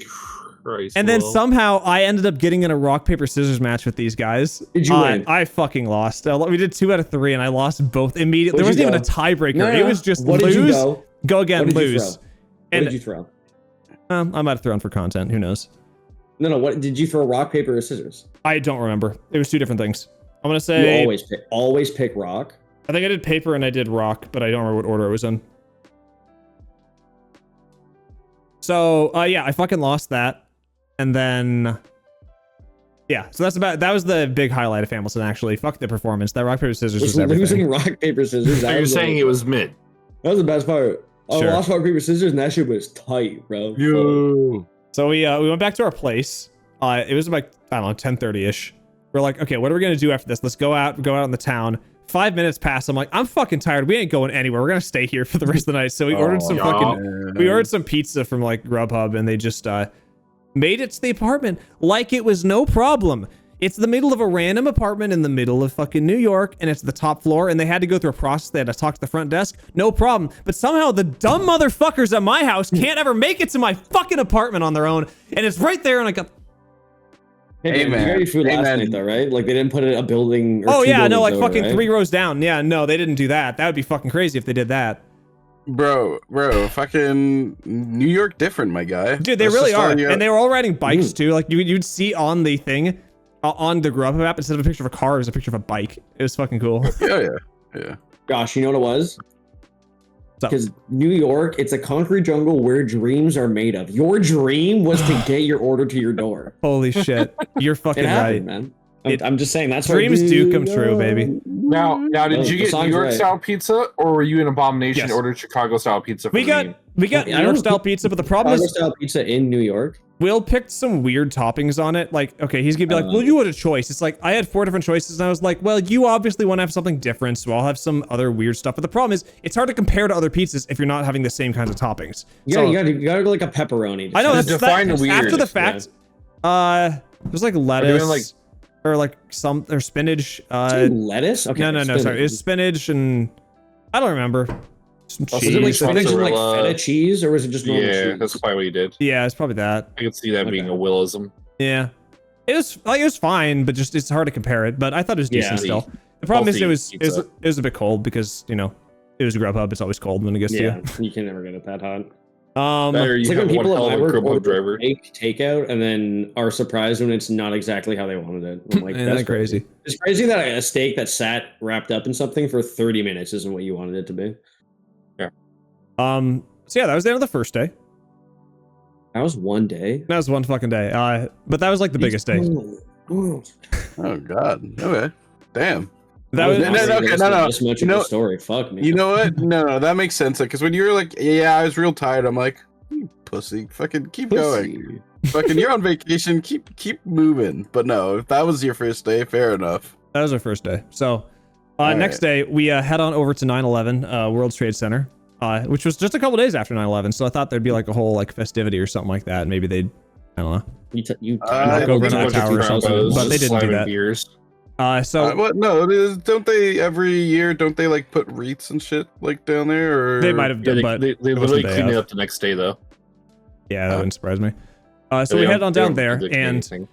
Christ, And then Will. somehow I ended up getting in a rock paper scissors match with these guys. Did you win? I fucking lost. We did 2 out of 3, and I lost both immediately. There What'd wasn't you even a tiebreaker. No, no, It no. was just What lose, did you go? again, What did you lose. throw? What And did you throw? I might have thrown for content. Who knows? No. What did you throw? Rock, paper, or scissors? I don't remember. It was 2 different things. I'm gonna You say always pick rock. I think I did paper and I did rock, but I don't remember what order it was in. So yeah, I fucking lost that. And then yeah, so that was the big highlight of Hamilton, actually. Fuck the performance. That rock, paper, scissors was Just everything. losing rock, paper, scissors. So you're saying it was mid. That was the best part. I Sure. lost rock, paper, scissors, and that shit was tight, bro. Yo. So we went back to our place. It was like, I don't know, 10:30ish. We're like, okay, what are we gonna do after this? Let's go out in the town. 5 minutes pass. I'm like, I'm fucking tired. We ain't going anywhere. We're gonna stay here for the rest of the night. So we ordered some we ordered some pizza from like Grubhub, and they just made it to the apartment like it was no problem. It's the middle of a random apartment in the middle of fucking New York, and it's the top floor, and they had to go through a process. They had to talk to the front desk. No problem. But somehow the dumb motherfuckers at my house can't ever make it to my fucking apartment on their own, and it's right there, and I got... Hey, man, you got your food last night, though, right? Like, they didn't put a building or Oh, two yeah, no, buildings like over, fucking right? 3 rows down. Yeah, no, they didn't do that. That would be fucking crazy if they did that. Bro, fucking New York different, my guy. Dude, they That's really just all are. you- And they were all riding bikes, too. Like, you'd see on the thing, on the Grubhub app, instead of a picture of a car, it was a picture of a bike. It was fucking cool. Yeah. Gosh, you know what it was? So- Because New York, it's a concrete jungle where dreams are made of. Your dream was to get your order to your door. Holy shit. You're It fucking happened, right. man. It- I'm just saying, that's Dreams what do come true, baby. Now, did Oh, you the get song's New York right. style pizza, or were you an abomination Yes. and ordered Chicago style pizza? For We the got meme? New I York don't style think- pizza, but the problem Chicago is style pizza in New York. Will picked some weird toppings on it. Like, okay, he's gonna be like, well, you had a choice. It's like, I had 4 different choices, and I was like, well, you obviously want to have something different, so I'll have some other weird stuff. But the problem is, it's hard to compare to other pizzas if you're not having the same kinds of toppings. Yeah, So- you gotta go like a pepperoni. I know, Just that's define the after weird, the fact, there's like lettuce, like- or like or spinach. Lettuce? Okay. No, sorry. spinach. It's spinach and I don't remember. Some Also, Was it like cheese. spinach and like mozzarella. feta cheese, or was it just normal Yeah, cheese? that's probably what you did. Yeah, it's probably that. I could see that being Okay. a Willism. Yeah, it was fine, but just it's hard to compare it. But I thought it was decent Yeah. still. The problem is Healthy pizza. it was a bit cold because it was Grubhub. It's always cold when it gets Yeah, to you can never get it that hot. you. Better It's you like when have one people hell at of my a work Grubhub order driver. take takeout and then are surprised when it's not exactly how they wanted it. I'm like, Isn't that's that crazy? It's crazy that a steak that sat wrapped up in something for 30 minutes isn't what you wanted it to be. So yeah, that was the end of the first day. That was one day. That was one fucking day. But that was like the biggest day. Oh, Oh God. Okay. Damn. That was No, no. This much You of know- a story. Fuck me. You know what? No, that makes sense. Because when you were like, yeah, I was real tired. I'm like, you pussy, fucking keep going. Fucking, you're on vacation. Keep moving. But no, if that was your first day, fair enough. That was our first day. So, All next day, we head on over to 9/11 World Trade Center, which was just a couple days after 9/11. So I thought there'd be like a whole like festivity or something like that. Maybe they'd, I don't know. You Knock over Bunch that of tower or something, combos, but they just didn't do slamming that. Beers. So What? No, it is, don't they every year? Don't they like put wreaths and shit like down there? Or they might have Yeah, done, but they it wasn't literally the day cleaned it of. up the next day though. Yeah, that wouldn't surprise me. So They we don't- head on they down don't there, do the and thing.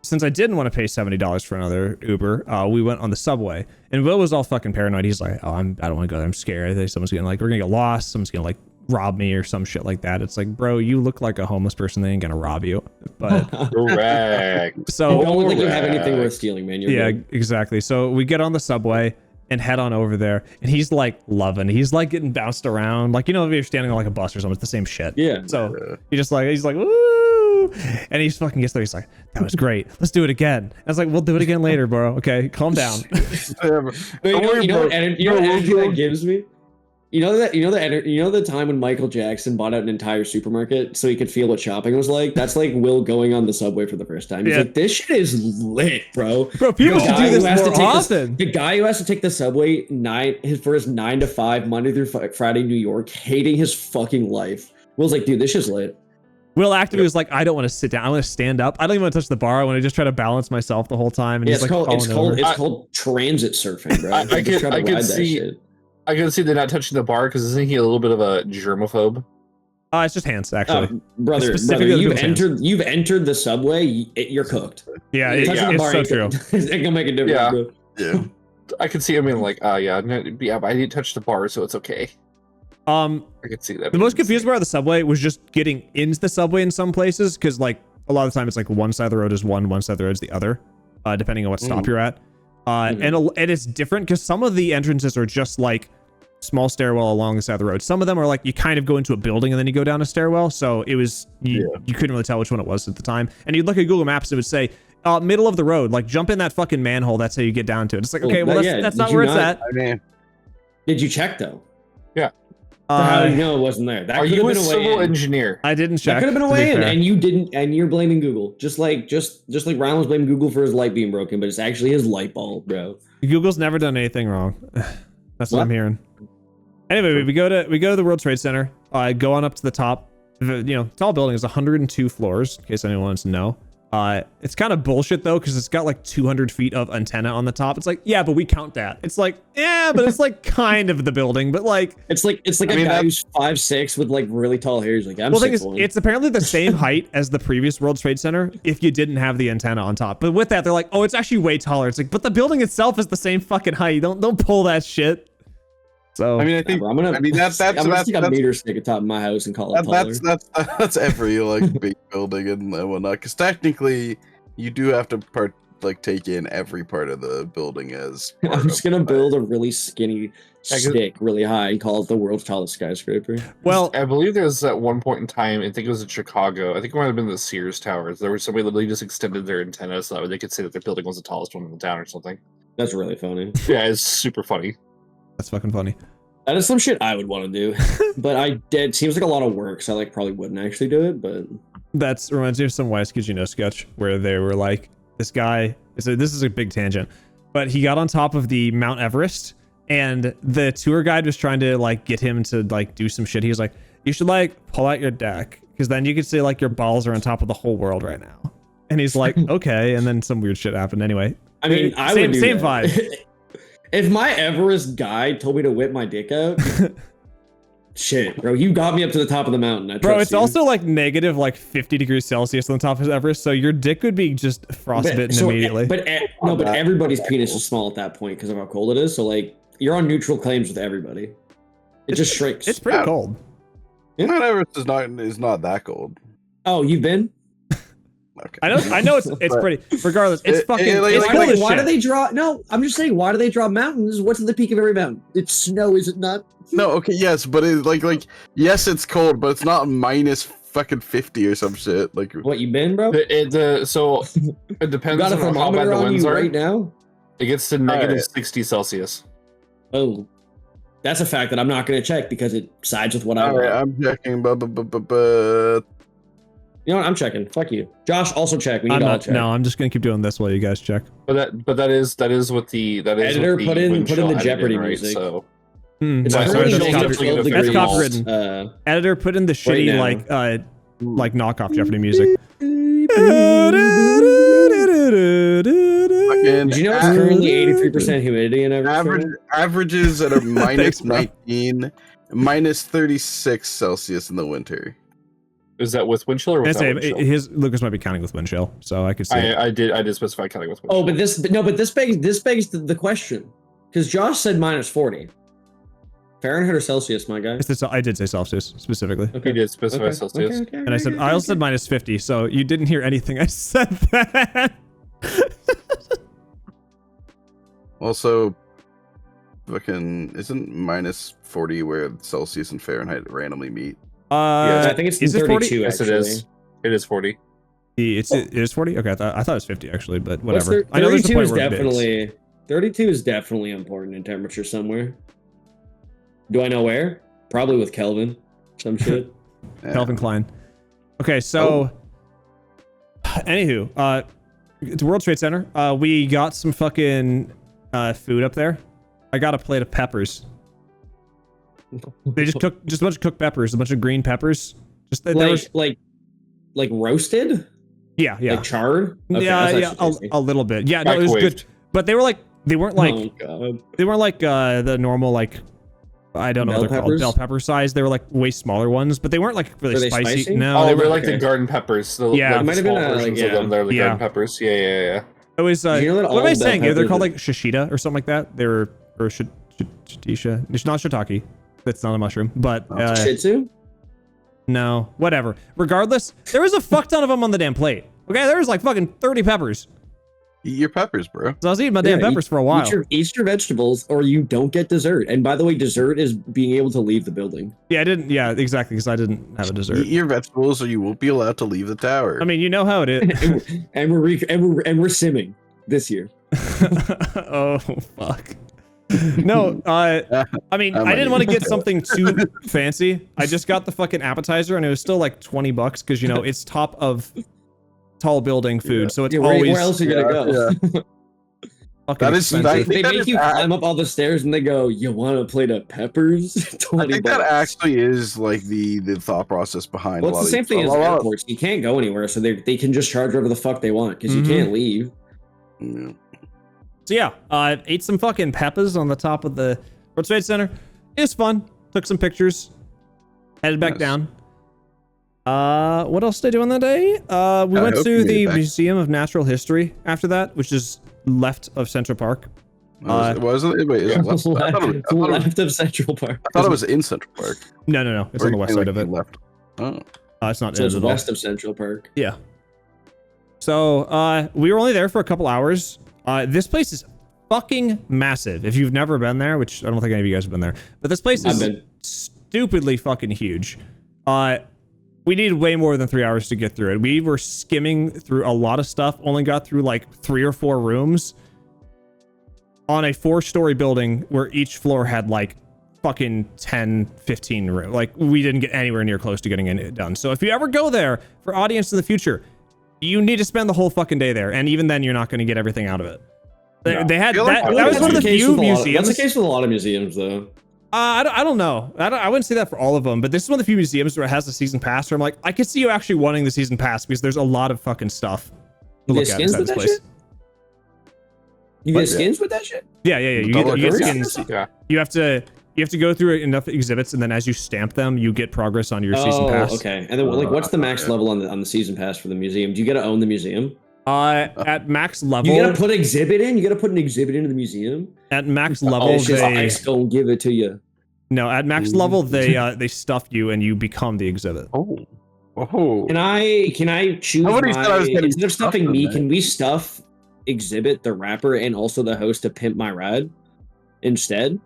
since I didn't want to pay $70 for another Uber, we went on the subway. And Will was all fucking paranoid. He's like, "Oh, I don't want to go there. I'm scared. I think someone's gonna we're gonna get lost. Someone's gonna like rob me or some shit like that." It's like, bro, you look like a homeless person. They ain't gonna rob you. But Correct. so You don't look like you have anything Correct. worth stealing, man. You're yeah, good. exactly. So we get on the subway and head on over there, and he's like loving. He's like getting bounced around, like if you're standing on like a bus or something, it's the same shit. Yeah. So he's like, woo, and he fucking gets there. He's like, that was great. Let's do it again. I was like, we'll do it again later, bro. Okay, calm down. No, you know what energy that gives me? You know the time when Michael Jackson bought out an entire supermarket so he could feel what shopping was like? That's like Will going on the subway for the first time. He's like, this shit is lit, bro. Bro, people should do this more often. The guy who has to take the subway for his 9 to 5 Monday through Friday in New York, hating his fucking life. Will's like, dude, this shit's lit. Will actively was like, I don't want to sit down. I want to stand up. I don't even want to touch the bar. I want to just try to balance myself the whole time. And yeah, he's like, it's called transit surfing, bro. I can see they're not touching the bar because isn't he a little bit of a germaphobe? It's just hands, actually. Brother, you've entered the subway. You're cooked. Yeah, it's so true. It can make a difference, bro. Yeah. I could see him in like, but I didn't touch the bar, so it's okay. I could see that. The most confusing part of the subway was just getting into the subway in some places, because like a lot of the time it's like one side of the road is one side of the road is the other, depending on what stop you're at. And it's different because some of the entrances are just like small stairwell along the side of the road. Some of them are like you kind of go into a building and then you go down a stairwell. So it was you couldn't really tell which one it was at the time. And you'd look at Google Maps, it would say middle of the road, like jump in that fucking manhole. That's how you get down to it. It's like, okay, well that's not where it's at. I mean, did you check though? Yeah. How do you know it wasn't there? That are you a civil engineer? I didn't check. That could have been a way in, and you didn't, and you're blaming Google. Just like Ryan was blaming Google for his light being broken, but it's actually his light bulb, bro. Google's never done anything wrong. That's what I'm hearing. Anyway, we go to the World Trade Center. Go on up to the top. The tall building is 102 floors, in case anyone wants to know. It's kind of bullshit though, because it's got like 200 feet of antenna on the top. It's like, yeah, but we count that. It's like, yeah, but it's like kind of the building, but like it's like a guy who's 5'6" with like really tall hair. He's like, I'm 6'1". It's apparently the same height as the previous World Trade Center if you didn't have the antenna on top. But with that, they're like, oh, it's actually way taller. It's like, but the building itself is the same fucking height. Don't pull that shit. So I mean, I think I'm gonna stick a meter stick atop of my house and call it taller. That's every like big building and whatnot. Because technically, you do have to take in every part of the building as. I'm just gonna build a really skinny stick really high and call it the world's tallest skyscraper. Well, I believe there's at one point in time, I think it was in Chicago. I think it might have been the Sears Towers. There was somebody literally just extended their antenna so that they could say that their building was the tallest one in the town or something. That's really funny. Yeah, it's super funny. That's fucking funny. That is some shit I would want to do, but it seems like a lot of work, so I probably wouldn't actually do it. But that reminds me of some Why Skid You Know sketch where they were like, this guy. So this is a big tangent, but he got on top of the Mount Everest, and the tour guide was trying to like get him to like do some shit. He was like, you should like pull out your deck because then you could say like your balls are on top of the whole world right now. And he's like, okay, and then some weird shit happened anyway. I mean, same vibe. If my Everest guide told me to whip my dick out, shit, bro, you got me up to the top of the mountain. Bro, it's also like negative like 50 degrees Celsius on the top of Everest, so your dick would be just frostbitten immediately. But everybody's penis is small at that point because of how cold it is. So like, you're on neutral claims with everybody. It just shrinks. It's pretty cold. Mount Everest is not that cold. Oh, you've been? Okay. I know it's pretty. Regardless, it's fucking. Why do they draw? No, I'm just saying. Why do they draw mountains? What's at the peak of every mountain? It's snow, is it not? No, okay, yes, but it's yes, it's cold, but it's not minus fucking 50 or some shit. Like what you been, bro? So it depends on how bad the winds are right now. It gets to negative 60 Celsius. Oh, that's a fact that I'm not going to check because it sides with what I want. Alright, I'm checking. You know what? I'm checking. Fuck you, Josh. Also check. We need to all check. No, I'm just gonna keep doing this while you guys check. But that is what the editor put in the Jeopardy music. So that's copywritten. Editor put in the shitty like knockoff Jeopardy music. Did you know it's currently 83% humidity in averages at a minus 19, minus 36 Celsius in the winter. Is that with wind chill or without wind chill? His Lucas might be counting with wind chill, so I could say I did specify counting with wind chill. Oh, but this begs the question, because Josh said minus 40. Fahrenheit or Celsius, my guy? I did say Celsius specifically. Okay. You did specify Celsius. Okay, and I also said minus 50, so you didn't hear anything I said that. Also, fucking isn't minus 40 where Celsius and Fahrenheit randomly meet? I think it's 32. Yes, it is. It is 40. It is 40. Okay, I thought it was 50 actually, but whatever. 32 is definitely important in temperature somewhere. Do I know where? Probably with Kelvin. Some shit. Yeah. Calvin Klein. Okay, so anywho, it's World Trade Center. We got some fucking food up there. I got a plate of peppers. They just cooked just a bunch of cooked peppers, a bunch of green peppers. Just there was, like roasted? yeah. Like charred? Okay, Yeah, that's yeah, actually tasty. a little bit. Yeah, no, it was good. Microwaved. But they weren't like Oh god. they weren't like the normal like I don't know what Bell they're peppers? called, bell pepper size. They were like way smaller ones, but they weren't like really Were they spicy. spicy? No, Oh, they they're were like okay. the garden peppers. The, Yeah. like It might the have been small like, versions yeah. of them. They're the Yeah. garden peppers. Yeah. It was You know that what am I all saying? bell They're called peppers- like shishita or something like that. They were or shitisha. It's not shiitake. That's not a mushroom, but Shih Tzu? no, whatever. Regardless, there was a fuck ton of them on the damn plate. Okay, there was like fucking 30 peppers. Eat your peppers, bro. So I was eating my damn Yeah, peppers for a while. Eat your vegetables or you don't get dessert. And by the way, dessert is being able to leave the building. Yeah, I didn't. Yeah, exactly, because I didn't have a dessert. Eat your vegetables, or you won't be allowed to leave the tower. I mean, you know how it is. and we're simming this year. Oh fuck. No, I mean, I I might didn't want to even get something too fancy. I just got the fucking appetizer, and it was still like $20 because you know it's top of tall building food, Yeah. so it's Yeah, always where else are you gonna go? fucking That is- expensive. think They that make is you a- climb up all the stairs and they go, "You want a plate of peppers?" I 20 think that bucks. actually is like the thought process behind. Well, a it's lot the same of thing these- as a lot of- airports. You can't go anywhere, so they can just charge whatever the fuck they want because Mhm. you can't leave. Yeah. So yeah, ate some fucking peppers on the top of the World Trade Center. It was fun. Took some pictures. Headed back Nice. down. What else did I do on that day? We I went hope to you made the it back. Museum of Natural History after that, which is left of Central Park. Was it? Wait, is it left? I thought it was, Left of Central Park. I thought it was in Central Park. No. It's Or on the you west think, side of like, it. Left. Oh. It's not So in it's it at all. west of Central Park. Yeah. So we were only there for a couple hours. This place is fucking massive. If you've never been there, which I don't think any of you guys have been there, but this place I've is been. stupidly fucking huge. We needed way more than 3 hours to get through it. We were skimming through a lot of stuff, only got through like 3 or 4 rooms on a 4-story building where each floor had like fucking 10, 15 rooms. Like we didn't get anywhere near close to getting it done. So if you ever go there for audience in the future, you need to spend the whole fucking day there. And even then you're not going to get everything out of it. They had I feel like that that's was one of the case few with a lot- museums. That's the case with a lot of museums, though. I don't know. I wouldn't say that for all of them, but this is one of the few museums where it has the season pass. Where I'm like, I could see you actually wanting the season pass because there's a lot of fucking stuff to You look get at skins inside with this that place. shit? You What? get skins with that shit? Yeah. You Double get currency? skins. Yeah. You have to go through enough exhibits, and then as you stamp them, you get progress on your season pass. Okay. And then, like, what's the max level on the season pass for the museum? Do you got to own the museum? At max level, You got to put exhibit in. You got to put an exhibit into the museum. at max Oh, level, it's just they ice don't give it to you. no. At max level, they stuff you, and you become the exhibit. Oh. Oh. Can I choose Nobody said I was getting instead of stuffing stuffed me? on Can we stuff exhibit the rapper and also the host to pimp my ride instead?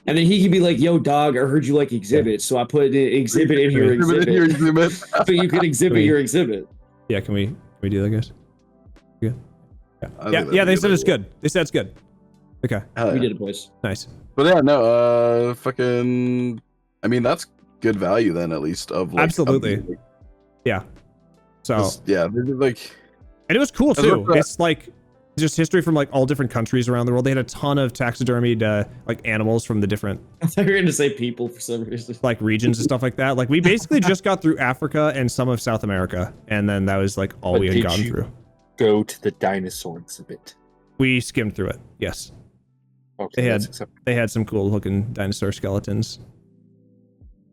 And then he could be like, "Yo, dog, I heard you like exhibit, so I put an exhibit in your Exhibit in your exhibit, exhibit. so you can exhibit Sweet. your exhibit." Yeah, can we do that, guys? Yeah. I Yeah. think Yeah. that'd They be said a it's good. They said it's good. Okay. Hell We yeah. did it, boys. Nice. But yeah, no, fucking. I mean, that's good value then, at least of like. Absolutely. of, like, Yeah. So. yeah, they're like. And it was cool That's too. what- It's like just history from like all different countries around the world. They had a ton of taxidermied like animals from the different I thought you were going to say people for some reason. like regions and stuff like that. Like we basically just got through Africa and some of South America, and then that was like all But we had did gotten you- through. Go to the dinosaur exhibit. We skimmed through it. Yes, Okay, They that's had- acceptable. they had some cool looking dinosaur skeletons.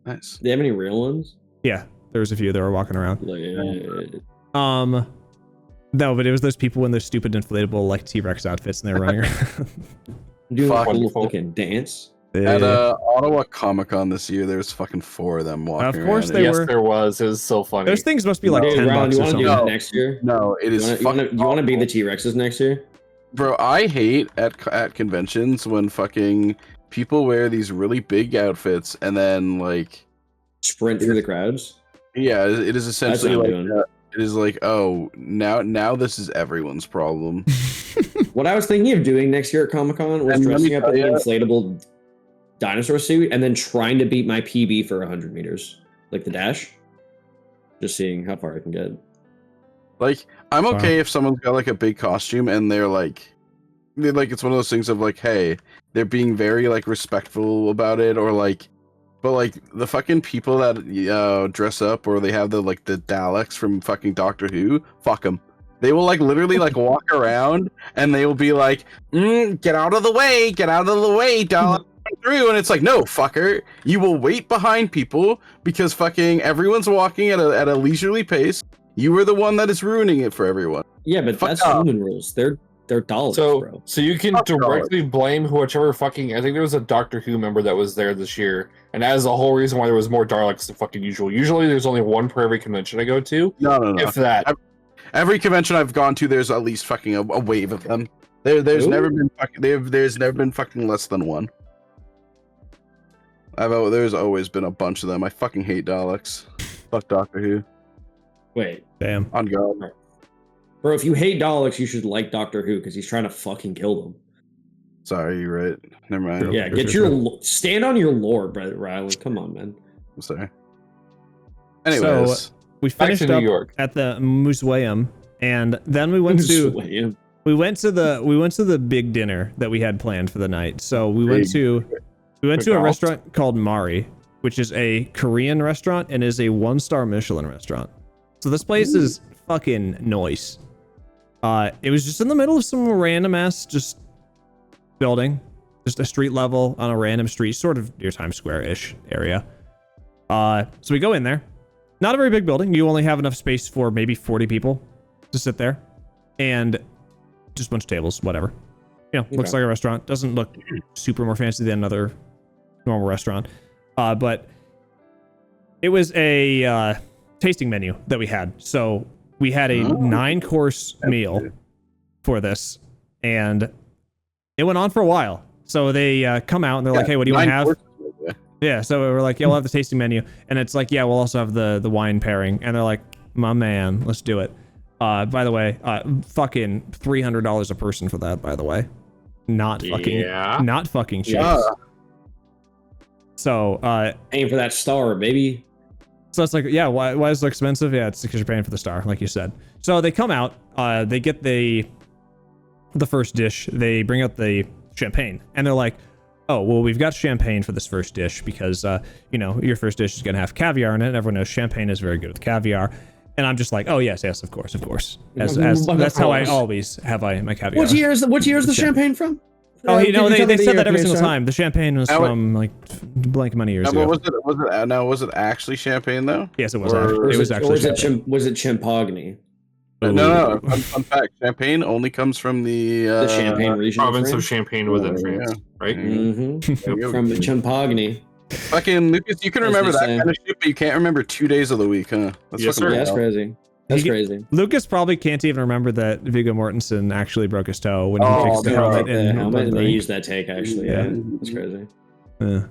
Nice. Do they have any real ones? Yeah, there was a few that were walking around. Like, No, but it was those people in their stupid inflatable like T-Rex outfits, and they were running around. doing Fuck. a cool fucking dance. At Ottawa Comic Con this year, there's fucking 4 of them walking Of course around. they Yes, were. there was. It was so funny. Those things must be like No. Hey, $10 Ron, you or want to something. do that No. next year? No, it is You fucking. want to be the awful. T-Rexes next year? Bro, I hate at conventions when fucking people wear these really big outfits and then like, Sprint through the crowds? yeah, it is essentially what like I'm doing. it is like, oh, now this is everyone's problem. What I was thinking of doing next year at Comic Con was And let me dressing up in the tell ya- inflatable dinosaur suit and then trying to beat my PB for 100 meters, like the dash. Just seeing how far I can get. Like, I'm okay Wow. if someone's got like a big costume and they're like it's one of those things of like, hey, they're being very like respectful about it, or like, but like the fucking people that dress up or they have the like the Daleks from fucking Doctor Who, fuck them. They will like literally like walk around and they will be like, get out of the way, Dalek through, and it's like, no, fucker, you will wait behind people because fucking everyone's walking at a leisurely pace. You were the one that is ruining it for everyone. Yeah, but Fuck that's off. human rules. They're Daleks, bro. So you can Fuck directly blame whichever fucking. I think there was a Doctor Who member that was there this year, and that is the whole reason why there was more Daleks than fucking usual. Usually, there's only one per every convention I go to, No. if that. Every convention I've gone to, there's at least fucking a wave of them. There's Ooh. never been fucking. There's never been fucking less than one. There's always been a bunch of them. I fucking hate Daleks. Fuck Doctor Who. Wait, Damn. On God. bro, if you hate Daleks, you should like Doctor Who because he's trying to fucking kill them. Sorry, you're right. Never mind. Yeah, Sure, get sure, your stand on your lore, brother Ryland. Come on, man. I'm sorry. Anyways, We Back finished to New up York. at the museum, and then we went to the big dinner that we had planned for the night. So we went to a McDonald's? restaurant called Mari, which is a Korean restaurant and is a 1-star Michelin restaurant. So this place is fucking nice. It was just in the middle of some random ass just building, just a street level on a random street, sort of near Times Square-ish area. So we go in there. Not a very big building. You only have enough space for maybe 40 people to sit there, and just a bunch of tables, whatever. You know, looks Okay. like a restaurant. Doesn't look super more fancy than another normal restaurant. But it was a tasting menu that we had. So we had a 9-course meal for this, and it went on for a while. So they come out and they're like, hey, what do you want to have? Yeah, so we're like, yeah, we'll have the tasting menu. And it's like, yeah, we'll also have the wine pairing. And they're like, my man, let's do it. By the way, fucking $300 a person for that, by the way. Not fucking cheap. Yeah. So, Aim for that star, baby. so it's like, yeah, why is it so expensive? Yeah, it's because you're paying for the star, like you said. So they come out, they get the first dish, they bring out the champagne, and they're like, oh, well, we've got champagne for this first dish because, you know, your first dish is going to have caviar in it, and everyone knows champagne is very good with caviar. And I'm just like, oh, yes, of course. As that's how I always have my caviar. What year is the champagne from? Oh, you know, they said that every single time. time. The champagne was from, like, blank many years ago. Was it actually champagne though? Yes, it was. Or- It was actually champagne. Was it Chimpogny? No. Fun fact: champagne only comes from The Champagne region. Province of France? Champagne within yeah. France, right? Mm-hmm. From Chimpogny. Fucking Lucas, you can As remember they that say. kind of shit, but you can't remember 2 days of the week, huh? That's Yes, fucking sir. Yeah, that's wild. crazy. That's He- crazy. Lucas probably can't even remember that Viggo Mortensen actually broke his toe when he Oh, fixed the no. helmet. The in helmet, and they Ring. used that take actually. Yeah. Yeah, that's crazy. Yeah.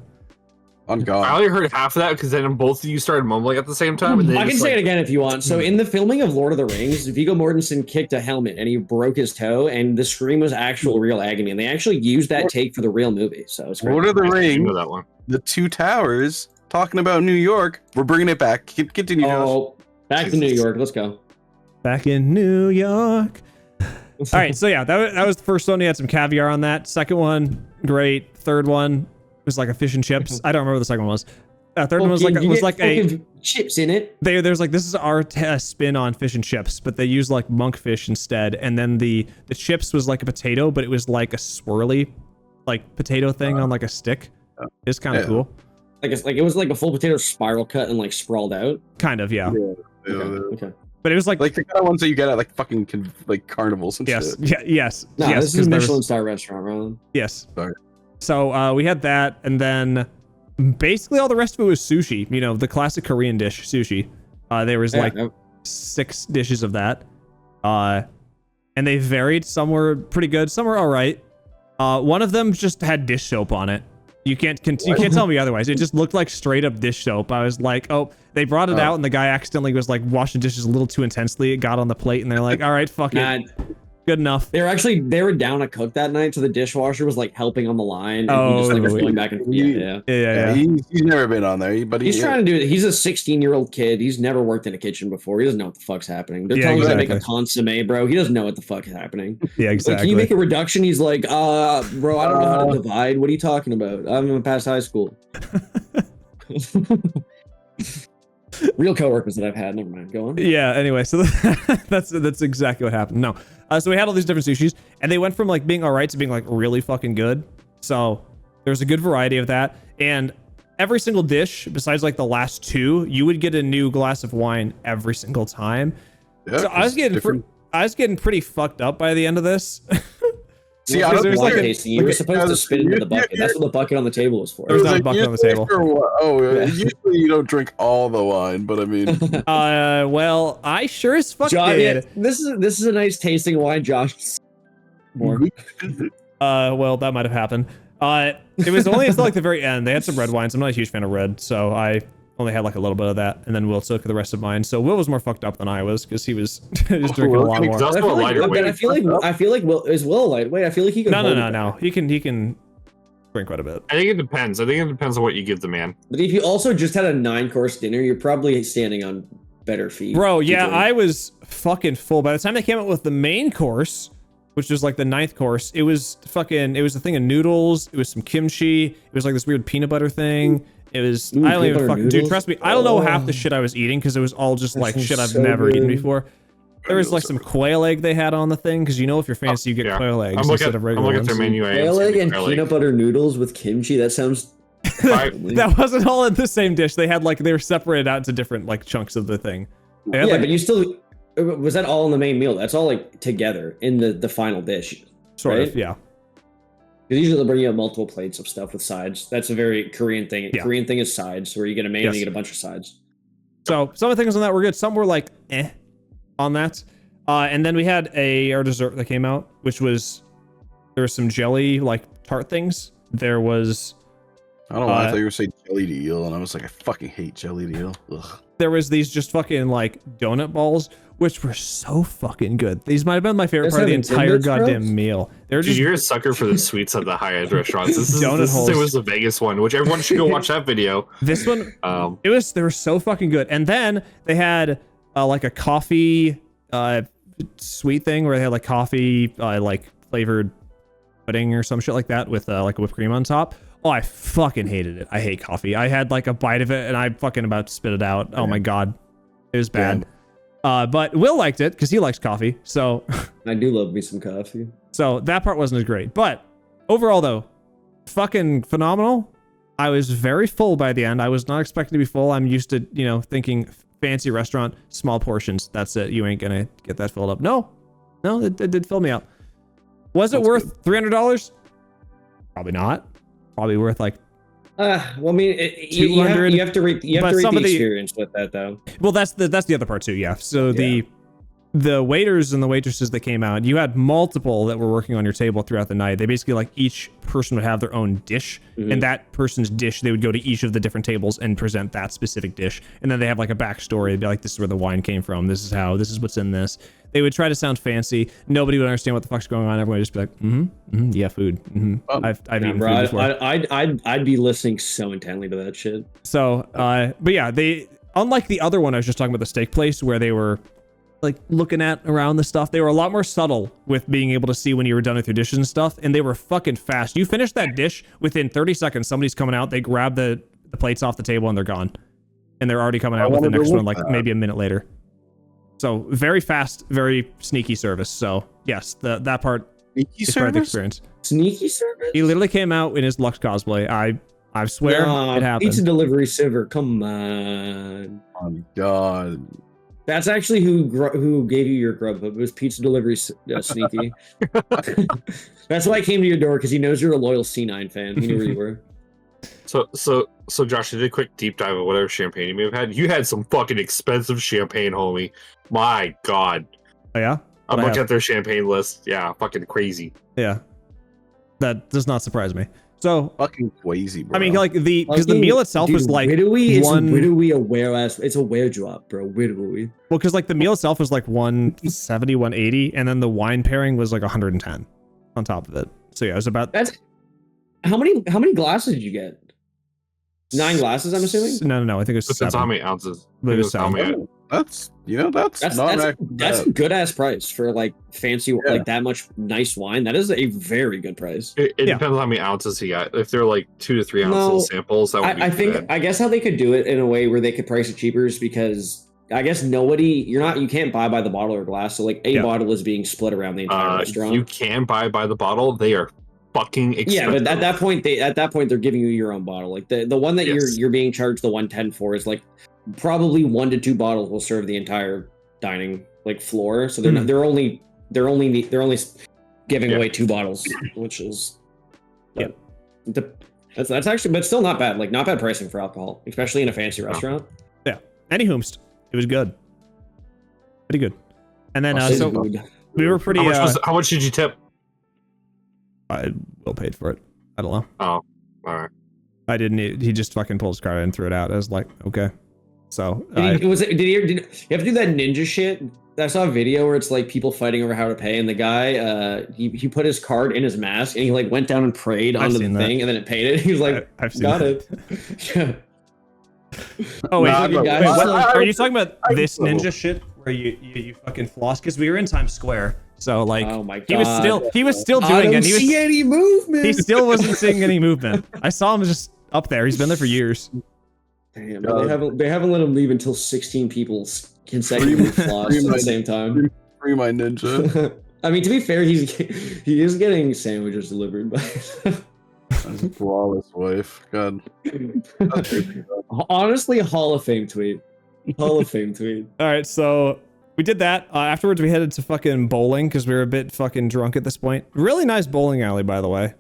On I God. only heard half of that because then both of you started mumbling at the same time. And they I can just, say like, it again if you want. So in the filming of Lord of the Rings, Viggo Mortensen kicked a helmet and he broke his toe, and the scream was actual real agony, and they actually used that take for the real movie. So it's Lord crazy. of the I didn't know Rings, that one. the Two Towers, talking about New York. We're bringing it back. Continue, Josh. Oh, back to New Jesus. York. Let's go. Back in New York. All right, so yeah, that was the first one. We had some caviar on that. Second one, great. Third one was like a fish and chips. I don't remember what the second one was. Third one was Fucking- you like get a fucking chips in it. there's like, this is our spin on fish and chips, but they use like monkfish instead. And then the chips was like a potato, but it was like a swirly like potato thing on like a stick. It's kind of Yeah. cool. Like it was like a full potato spiral cut and like sprawled out. Kind of, yeah. Okay. But it was like Like the kind of ones that you get at like fucking like carnivals and yes, shit. yes, No, yes. this is 'cause a there was- Michelin star restaurant, Ron. Yes. Sorry. So we had that, and then basically all the rest of it was sushi. You know, the classic Korean dish, sushi. There was like 6 dishes of that, and they varied. Some were pretty good, some were all right. One of them just had dish soap on it. You can't tell me otherwise. It just looked like straight up dish soap. I was like, oh, they brought it out, and the guy accidentally was like washing dishes a little too intensely. It got on the plate, and they're like, all right, fuck it. Nah, Good enough. They were down a cook that night, so the dishwasher was like helping on the line, and he just like was Oh, going back and yeah. Yeah. He's never been on there, but He's trying to do it. He's a 16-year-old kid. He's never worked in a kitchen before. He doesn't know what the fuck's happening. They're telling him to make a consomme, bro. He doesn't know what the fuck is happening. Yeah, exactly. Like, can you make a reduction? He's like, bro, I don't know how to divide. What are you talking about? I'm past high school. Real coworkers that I've had. Never mind. Go on. Yeah. Anyway, so that's exactly what happened. No. So we had all these different sushis, and they went from like being all right to being like really fucking good. So there's a good variety of that, and every single dish, besides like the last two, you would get a new glass of wine every single time. Yeah, so I was getting pretty fucked up by the end of this. See, I don't like tasting. You were supposed to spit into the bucket. That's what the bucket on the table was for. There's not a bucket on the table. Usually you don't drink all the wine, but I mean, well, I sure as fuck Josh, did. yeah, this is a nice tasting wine, Josh. More. Well, that might have happened. It was only until like the very end. They had some red wines. I'm not a huge fan of red, so I only had like a little bit of that, and then Will took the rest of mine. So Will was more fucked up than I was because he was just drinking a lot more. I feel like Will is Will lightweight. I feel like he can. No. He can drink quite a bit. I think it depends. I think it depends on what you give the man. But if you also just had a 9-course dinner, you're probably standing on better feet. Bro, yeah, I was fucking full. By the time they came out with the main course, which was like the 9th course, it was a thing of noodles. It was some kimchi. It was like this weird peanut butter thing. It was, I don't even fucking, dude, trust me, I don't know half the shit I was eating because it was all just like shit I've never eaten before. There was like some quail egg they had on the thing because you know if you're fancy, you get quail eggs instead of regular ones. Their menu. Quail egg and peanut butter noodles with kimchi. That sounds. That wasn't all in the same dish. They had like they were separated out into different like chunks of the thing. Yeah, but you still was that all in the main meal? That's all like together in the final dish. Sort of, yeah. Because usually they'll bring you multiple plates of stuff with sides. That's a very Korean thing. Yeah. Korean thing is sides, where you get a main and you get a bunch of sides. So some of the things on that were good. Some were like on that. And then we had our dessert that came out, which was there was some jelly like tart things. There was I don't know. I thought you were saying jelly eel, and I was like, I fucking hate jelly eel. Ugh. There was these just fucking like donut balls, which were so fucking good. These might have been my favorite part of the entire goddamn meal. They're just you're a sucker for the sweets at the high-end restaurants. This was the Vegas one, which everyone should go watch that video. This one, they were so fucking good. And then they had like a coffee sweet thing where they had like coffee like flavored pudding or some shit like that with like whipped cream on top. Oh, I fucking hated it. I hate coffee. I had like a bite of it and I fucking about to spit it out. Oh my god, it was bad. But Will liked it because he likes coffee. So I do love me some coffee. So that part wasn't as great. But overall, though, fucking phenomenal. I was very full by the end. I was not expecting to be full. I'm used to, thinking fancy restaurant, small portions. That's it. You ain't gonna get that filled up. No, it did fill me up. Was it worth $300? Probably not. Probably worth like well, I mean, you have to rate the experience with that, though. Well, that's the other part too. Yeah. So the waiters and the waitresses that came out, you had multiple that were working on your table throughout the night. They basically like each person would have their own dish, and that person's dish, they would go to each of the different tables and present that specific dish. And then they have like a backstory. They'd be like, this is where the wine came from. This is what's in this. They would try to sound fancy. Nobody would understand what the fuck's going on. Everyone would just be like, yeah, food. I've eaten food before. I'd be listening so intently to that shit. So, but yeah, they, unlike the other one I was just talking about, the steak place, where they were like looking at around the stuff, they were a lot more subtle with being able to see when you were done with your dishes and stuff, and they were fucking fast. You finish that dish within 30 seconds, somebody's coming out, they grab the plates off the table and they're gone. And they're already coming out with the next one like maybe a minute later. So very fast, very sneaky service. So yes, that part is part of the experience. Sneaky service? He literally came out in his Lux cosplay. I swear it happened. Pizza delivery silver, come on. Oh my god. That's actually who gave you your Grubhub. It was pizza delivery sneaky. That's why I came to your door, because he knows you're a loyal C9 fan. He knew where you were. So Josh, I did a quick deep dive of whatever champagne you may have had. You had some fucking expensive champagne, homie. My god. Oh yeah? I'm looking at their champagne list. Yeah, fucking crazy. Yeah. That does not surprise me. So Fucking crazy, bro. I mean, like because the meal itself was like Widowy a where ass. It's a where drop, bro. Widowy. well, because like the meal itself was like 170, 180, and then the wine pairing was like 110 on top of it. So yeah, it was about That's how many glasses did you get? 9 glasses, I'm assuming. No. I think it was Depends 7. how many ounces. I think it was How 7. many- that's That's not that's a good ass price for like fancy like that much nice wine. That is a very good price. It Yeah. depends on how many ounces he got. If they're like 2 to 3 ounce No, samples, that would be I think good. I guess how they could do it in a way where they could price it cheaper is because I guess you can't buy by the bottle or glass. So like a Yeah. bottle is being split around the entire restaurant. You can buy by the bottle. They are fucking expensive. Yeah, but at that point they're giving you your own bottle. Like the one that Yes. you're being charged the 110 for is like probably 1 to 2 bottles will serve the entire dining like floor. So they're only giving Yeah. away 2 bottles, which is Yeah. that's actually but still not bad. Like not bad pricing for alcohol, especially in a fancy restaurant. Any whomst, it was good, pretty good. And then I'll say so food. we were pretty. How much did you tip? I Will paid for it. I don't know. Oh, all right. I didn't. He just fucking pulled his card and threw it out. I was like, okay. So Did you have to do that ninja shit? I saw a video where it's like people fighting over how to pay, and the guy he put his card in his mask and he like went down and prayed I've onto the seen that. thing, and then it paid it. He was like, I've seen got that. it. Oh wait, Nah, wait, guys, what, I- are you talking about I- this ninja shit where you fucking floss? Because we were in Times Square, so like Oh my god. he was still I doing don't it. see any movement. He still wasn't seeing any movement. I saw him just up there. He's been there for years. Damn, man, they haven't let him leave until 16 people consecutively flossed at the same time. Free my ninja. I mean, to be fair, he is getting sandwiches delivered, but That's a flawless wife. God. honestly, Hall of Fame tweet. Hall of Fame tweet. All right, so we did that. Afterwards, we headed to fucking bowling because we were a bit fucking drunk at this point. Really nice bowling alley, by the way.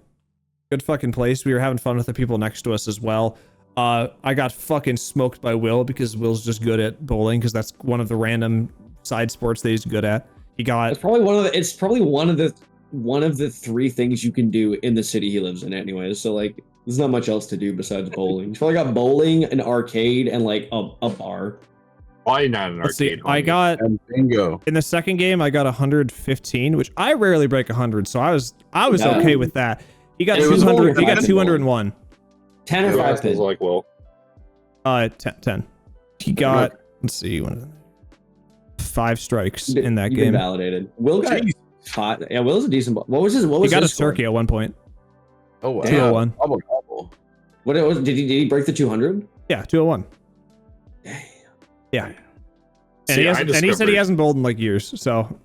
Good fucking place. We were having fun with the people next to us as well. I got fucking smoked by Will because Will's just good at bowling because that's one of the random side sports that he's good at. He got. It's probably one of the 3 things you can do in the city he lives in, anyways. So like, there's not much else to do besides bowling. He's probably got bowling, an arcade, and like a bar. Why not an Let's see. arcade? I got And bingo. in the second game. I got 115, which I rarely break 100, so I was Yeah. okay with that. He got It was 200. He got bowling. 201. 10 or 5 pin. like, well, 10. He got. Let's see. 5 strikes in that You've been game. validated. Will got hot. Yeah, Will's a decent. What was his? What He was got a his score? turkey at one point. Oh wow. 201. Gobble, gobble. What it was? Did he break the 200? Yeah, 201. Damn. Yeah. And, See, he, I hasn't, and he said discovered- he hasn't bowled in like years. So,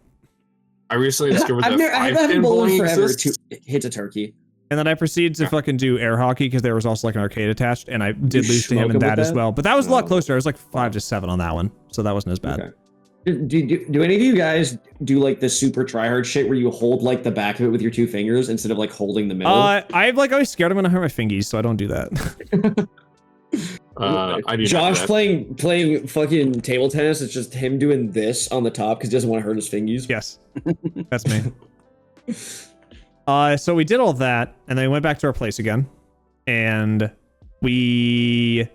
I recently discovered that I 5 haven't pin bowled bowling forever. exists. Hits a turkey. and then I proceeded to fucking do air hockey because there was also like an arcade attached, and I did lose to smoke him in him with that as that? well. But that was a lot Oh. closer. I was like 5 to 7 on that one, so that wasn't as bad. Okay. Do any of you guys do like the super tryhard shit where you hold like the back of it with your 2 fingers instead of like holding the middle? I've like always scared him when I hurt my fingies, so I don't do that. I do Josh not. playing fucking table tennis. It's just him doing this on the top because he doesn't want to hurt his fingies. Yes, that's me. So we did all that, and then we went back to our place again, and we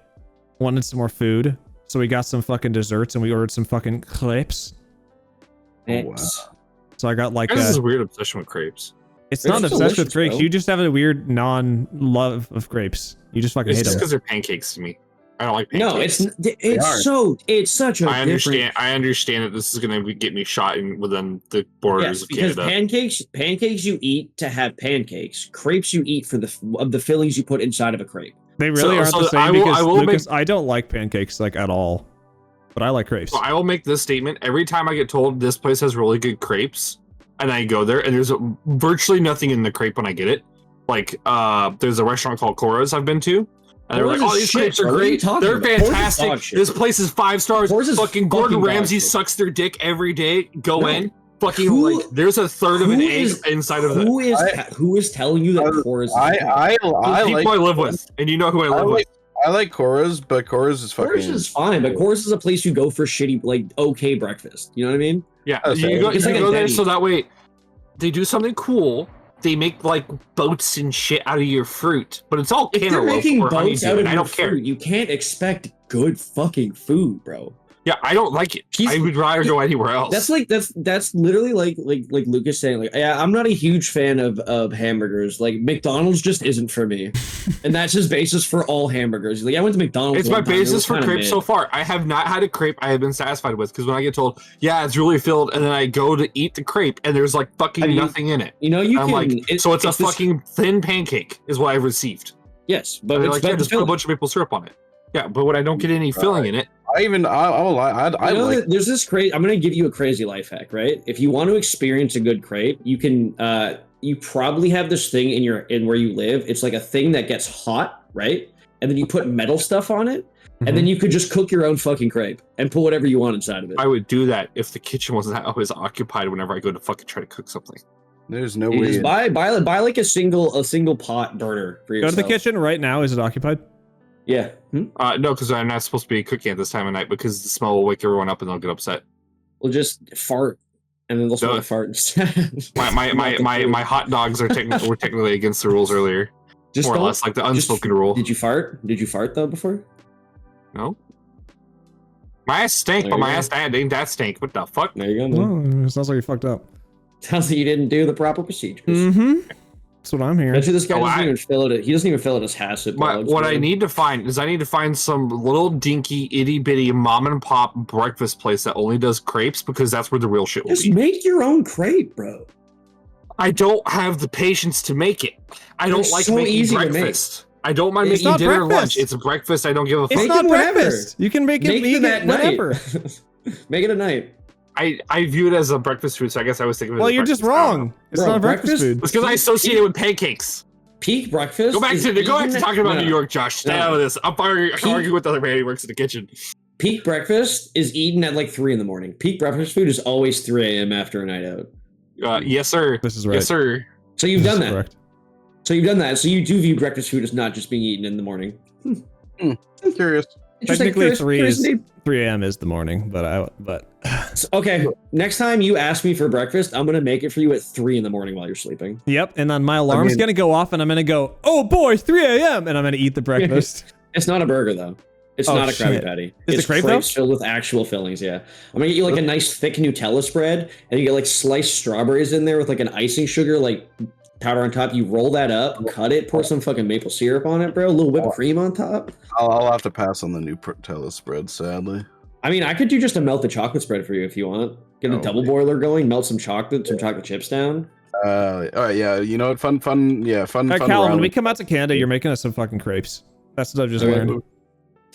wanted some more food, so we got some fucking desserts, and we ordered some fucking crepes. Oh, wow. So I got like This is a weird obsession with crepes. it's They're not just obsessed with delicious, grapes. bro. You just have a weird non-love of grapes. You just fucking It's hate just them. because they're pancakes to me. I don't like No, pancakes. it's such a I different. understand. I understand that this is going to get me shot in within the borders Yes, of because Canada. pancakes you eat to have pancakes. Crepes you eat for the fillings you put inside of a crepe. They really So- aren't so the same I will- because I will Lucas, I don't like pancakes like at all, but I like crepes. So I will make this statement every time I get told this place has really good crepes, and I go there, and there's virtually nothing in the crepe when I get it. Like, there's a restaurant called Cora's I've been to, and they're Cora's like, is "Oh, these shit, crepes are bro. What are you great. talking They're about? Cora's is fantastic. dog shit, This bro. place is 5 stars. Cora's is Fucking Gordon fucking dog Ramsay shit. sucks their dick every day. Go No. in, fucking Who- like, there's a third of an who egg is- inside of the Who is telling you that Cora's is good? I people like I live with, and you know who I live with. I like Cora's, but Cora's is fucking. Cora's is fine, but Cora's is a place you go for shitty, like okay breakfast. You know what I mean? Yeah, That's you fair. go, It's you like a go there Denny's. so that way they do something cool. they make like boats and shit out of your fruit, but it's all If they're cantaloupe making or boats honeydew, out of and I your don't care. fruit, you can't expect good fucking food, bro. Yeah, I don't like it. He's- I would rather go anywhere else. That's literally like Lucas saying, like, yeah, I'm not a huge fan of hamburgers. Like McDonald's just isn't for me. And that's his basis for all hamburgers. He's like, I went to McDonald's. It's my one time, it was basis for kinda crepes mid. so far. I have not had a crepe I have been satisfied with, because when I get told, yeah, it's really filled, and then I go to eat the crepe and there's like fucking I mean, nothing in it. You know, you I'm can. like, so it's a fucking thin pancake, is what I've received. Yes, but They're it's like, yeah, better just put a filling. bunch of maple syrup on it. Yeah, but when I don't get any filling in it, I won't lie. I You know like. that there's this crazy. I'm gonna give you a crazy life hack, right? If you want to experience a good crepe, you can. You probably have this thing in where you live. It's like a thing that gets hot, right? And then you put metal stuff on it, and then you could just cook your own fucking crepe and put whatever you want inside of it. I would do that if the kitchen wasn't always occupied whenever I go to fucking try to cook something. There's no You way. just buy like a single pot burner for Go yourself. to the kitchen right now. Is it occupied? Yeah. No, because I'm not supposed to be cooking at this time of night because the smell will wake everyone up and they'll get upset. Well, just fart, and then they'll smell No. the fart instead. My hot dogs are were technically against the rules earlier, Just more or don't- less, like the just- unspoken rule. Did you fart? Did you fart though before? No. My ass stank, There but you my go. ass ain't that stink. What the fuck? There you go. Man. Oh, it sounds like you fucked up. Sounds like you didn't do the proper procedures. Mm-hmm. That's what I'm hearing. Bet you this guy Oh, doesn't I- even fill it. He doesn't even fill it as Hassett. What I need to find is I need to find some little dinky itty bitty mom and pop breakfast place that only does crepes, because that's where the real shit will Just be. make your own crepe, bro. I don't have the patience to make it. I don't It's like so making easy to make. breakfast. I don't mind It's making not dinner and lunch. breakfast. It's a breakfast. I don't give a It's fuck. Make not them whenever. breakfast. You can make it Make them vegan at night. whenever. Make it at night. I view it as a breakfast food, so I guess I was thinking. Well, you're just wrong. It's Bro, not a breakfast breakfast- food. It's because I associate it with pancakes. Peak breakfast. Go back is to eaten- talking about no, New York, Josh. Stay No. out of this. I'm Peak- arguing with the other man who works in the kitchen. Peak breakfast is eaten at like 3 a.m. Peak breakfast food is always 3 a.m. after a night out. Yes, sir. This is right. Yes, sir. So you've This done is that. correct. So you've done that. So you do view breakfast food as not just being eaten in the morning. I'm curious. Interesting. Technically, Curious indeed. 3 a.m. is the morning, but So, okay, next time you ask me for breakfast, I'm gonna make it for you at 3 a.m. while you're sleeping. yep. And then my alarm's mean- gonna go off, and I'm gonna go, oh boy, 3 a.m. and I'm gonna eat the breakfast. It's not a burger though. It's Oh, not a Krabby shit. Patty. Is it It's crepe, crepes though? filled with actual fillings. Yeah, I'm gonna get you like a nice thick Nutella spread, and you get like sliced strawberries in there with like an icing sugar like powder on top. You roll that up, cut it, pour some fucking maple syrup on it, bro. A little whipped cream on top. I'll have to pass on the new Nutella spread, sadly. I mean, I could do just a melted chocolate spread for you if you want. Get a Oh, double boiler going, melt some chocolate chips down. All right, yeah. You know what? Fun. All right, fun Calvin, when round. we come out to Canada, you're making us some fucking crepes. That's what I've just Okay. learned.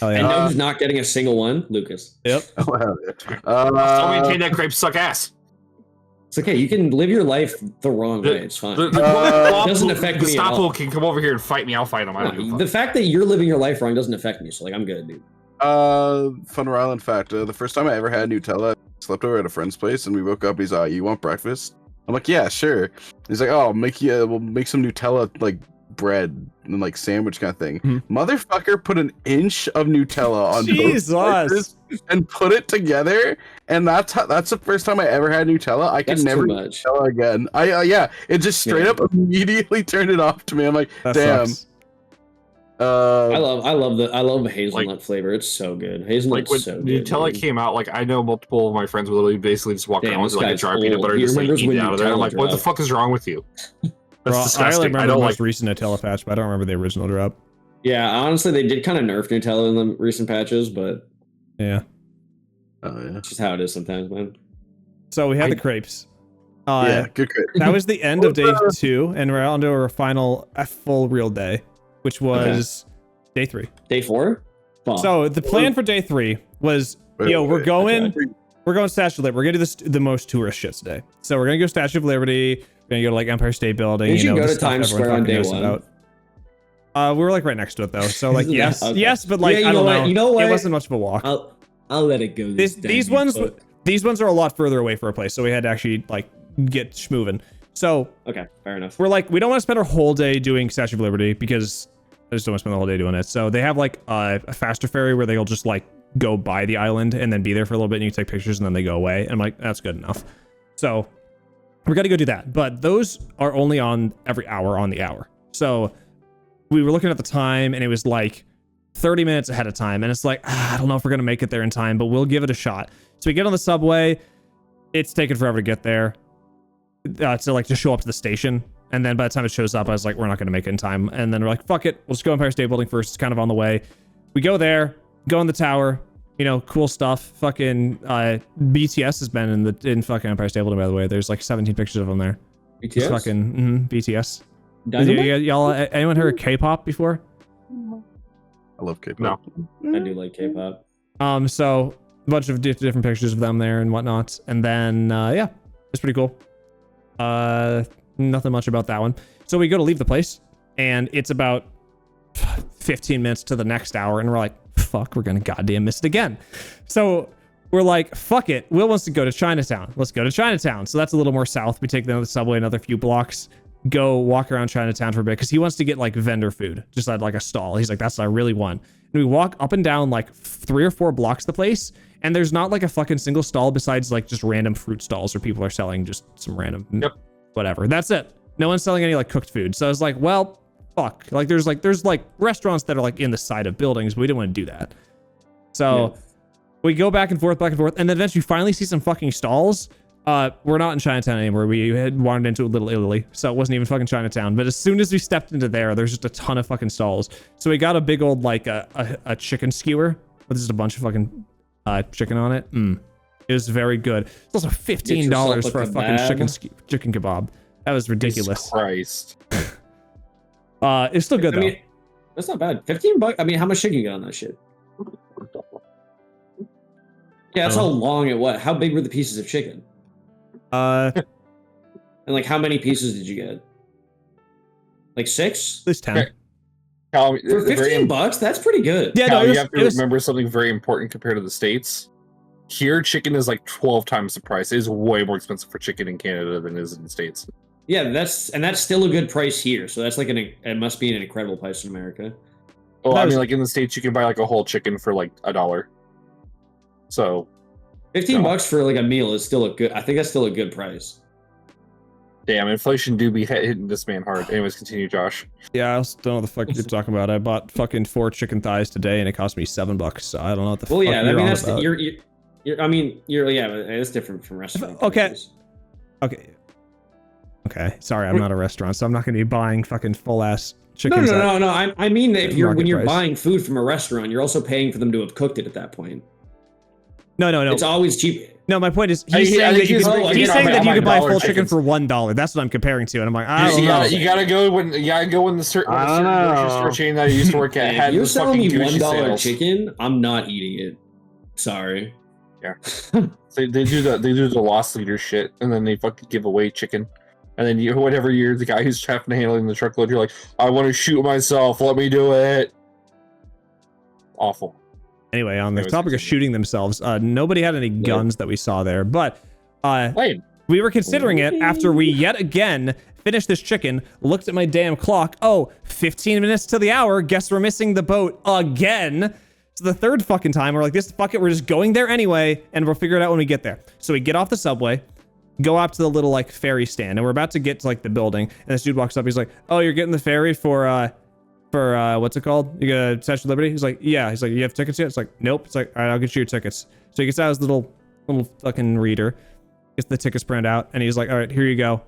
Oh I yeah. know who's not getting a single one, Lucas. Yep. Oh, hell I'll yeah. maintain that crepes suck ass. It's okay. You can live your life the wrong way. It's fine. The doesn't affect me at Gestapo all. can come over here and fight me. I'll fight him. I don't give a The fuck. fact that you're living your life wrong doesn't affect me. So like, I'm good, dude. Fun Rhode Island fact. The first time I ever had Nutella, I slept over at a friend's place, and we woke up. He's like, "You want breakfast?" I'm like, "Yeah, sure." He's like, "Oh, we'll make some Nutella like bread and like sandwich kind of thing." Mhm. Motherfucker put an inch of Nutella on both Jesus. slices and put it together, and that's the first time I ever had Nutella. I can That's never too eat much. Nutella again. Yeah, it just straight Yeah. up immediately turned it off to me. I'm like, That damn. sucks. I love hazelnut flavor. It's so good. Hazelnut's Like when so good. Nutella dude. came out, like I know multiple of my friends would literally basically just walk Damn, around with this like a guy's jar of peanut old. butter He and just like remembers eat when it out of there. I'm Nutella like, what the dropped. fuck is wrong with you? That's Bro, I disgusting. only I remember don't the like. most recent Nutella patch, but I don't remember the original drop. Yeah, honestly, they did kind of nerf Nutella in the recent patches, but Yeah. Oh yeah, it's just how it is sometimes, man. So we had I- the crepes. yeah, good crit. That was the end of day 2, and we're on to our final full real day, which was day 3. Day 4. Fuck. So the plan for day 3 was, we're going Statue of Liberty. We're gonna do the most tourist shit today. So we're gonna go Statue of Liberty. We're gonna go to like Empire State Building. We should go the to stuff Times everyone Square on fucking day knows 1. about. We were like right next to it though. So like yes, Okay. yes, but like Yeah, you I don't know what? know. You know what? It wasn't much of a walk. I'll let it go. These ones are a lot further away for a place, so we had to actually like get schmoving. So Okay, fair enough. we're like, we don't want to spend our whole day doing Statue of Liberty because I just don't want to spend the whole day doing it. So they have like a faster ferry where they'll just like go by the island and then be there for a little bit and you take pictures and then they go away. And I'm like, that's good enough. So We're gonna go do that, but those are only on every hour on the hour. So we were looking at the time, and it was like 30 minutes ahead of time, and it's like, I don't know if we're gonna make it there in time, but we'll give it a shot. So we get on the subway. It's taken forever to get there, to show up to the station. And then by the time it shows up, I was like, we're not gonna make it in time. And then we're like, fuck it, we'll just go Empire State Building first. It's kind of on the way. We go there, go in the tower, you know, cool stuff. Fucking BTS has been in fucking Empire State Building, by the way. There's like 17 pictures of them there. BTS? It's fucking BTS. Dynamite? Y'all, anyone heard of K-pop before? I love K-pop. No. I do like K-pop. So a bunch of different pictures of them there and whatnot. And then, yeah, it's pretty cool. Nothing much about that one. So we go to leave the place, and it's about 15 minutes to the next hour, and we're like, fuck, we're gonna goddamn miss it again. So we're like, fuck it. Will wants to go to Chinatown. Let's go to Chinatown. So that's a little more south. We take the subway another few blocks, go walk around Chinatown for a bit, because he wants to get like vendor food, just at like a stall. He's like, that's what I really want. And we walk up and down like 3 or 4 blocks the place, and there's not like a fucking single stall besides like just random fruit stalls where people are selling just some random whatever. That's it. No one's selling any like cooked food. So I was like, well, fuck. Like there's restaurants that are like in the side of buildings, but we didn't want to do that. So we go back and forth, and then eventually finally see some fucking stalls. We're not in Chinatown anymore. We had wandered into a Little Italy, so it wasn't even fucking Chinatown. But as soon as we stepped into there's just a ton of fucking stalls. So we got a big old like a chicken skewer with just a bunch of fucking chicken on it. It was very good. It's also $15 for a fucking chicken kebab. That was ridiculous. Jesus Christ. It's still good though. I mean, that's not bad. $15. I mean, how much chicken you get on that shit? Yeah, that's how long it was. How big were the pieces of chicken? And like, how many pieces did you get? Like 6? At least 10. Cal, For $15, that's pretty good. Yeah, Cal, no, you have to remember something very important compared to the States. Here, chicken is like 12 times the price. It is way more expensive for chicken in Canada than it is in the States. Yeah, that's still a good price here. So that's like it must be an incredible price in America. Oh, I mean, like in the States, you can buy like a whole chicken for like $1. So $15 for like a meal is still I think that's still a good price. Damn, inflation do be hitting this man hard. Anyways, continue, Josh. Yeah, I also don't know what the fuck you're talking about. I bought fucking 4 chicken thighs today, and it cost me $7. So I don't know what the fuck yeah, you're I mean on that's about. it's different from restaurant. Okay. Okay. Sorry, I'm not a restaurant, so I'm not going to be buying fucking full ass chickens. No. I mean that when you're price. buying food from a restaurant, you're also paying for them to have cooked it at that point. No. It's always cheap. No, my point is he's saying that you could buy a full chicken for $1. That's what I'm comparing to, and I'm like, I don't know. You gotta go when the certain grocery store chain that I used to work at had You're the selling me fucking Gucci $1 sales. chicken. I'm not eating it. Sorry. Yeah. They do the loss leader shit, and then they fucking give away chicken. And then you're the guy who's having to handle in the truckload, you're like, I want to shoot myself. Let me do it. Awful. Anyway, on the topic of shooting themselves, nobody had any guns that we saw there, but we were considering it after we yet again finished this chicken, looked at my damn clock. Oh, 15 minutes to the hour. Guess we're missing the boat again. So the third fucking time, we're like, this fuck it, we're just going there anyway, and we'll figure it out when we get there. So we get off the subway, go up to the little like ferry stand, and we're about to get to like the building, and this dude walks up, he's like, oh, you're getting the ferry for what's it called? You got a Statue of Liberty? He's like, yeah. He's like, you have tickets yet? It's like, nope. It's like, all right, I'll get you your tickets. So he gets out his little fucking reader, gets the tickets printed out, and he's like, all right, here you go.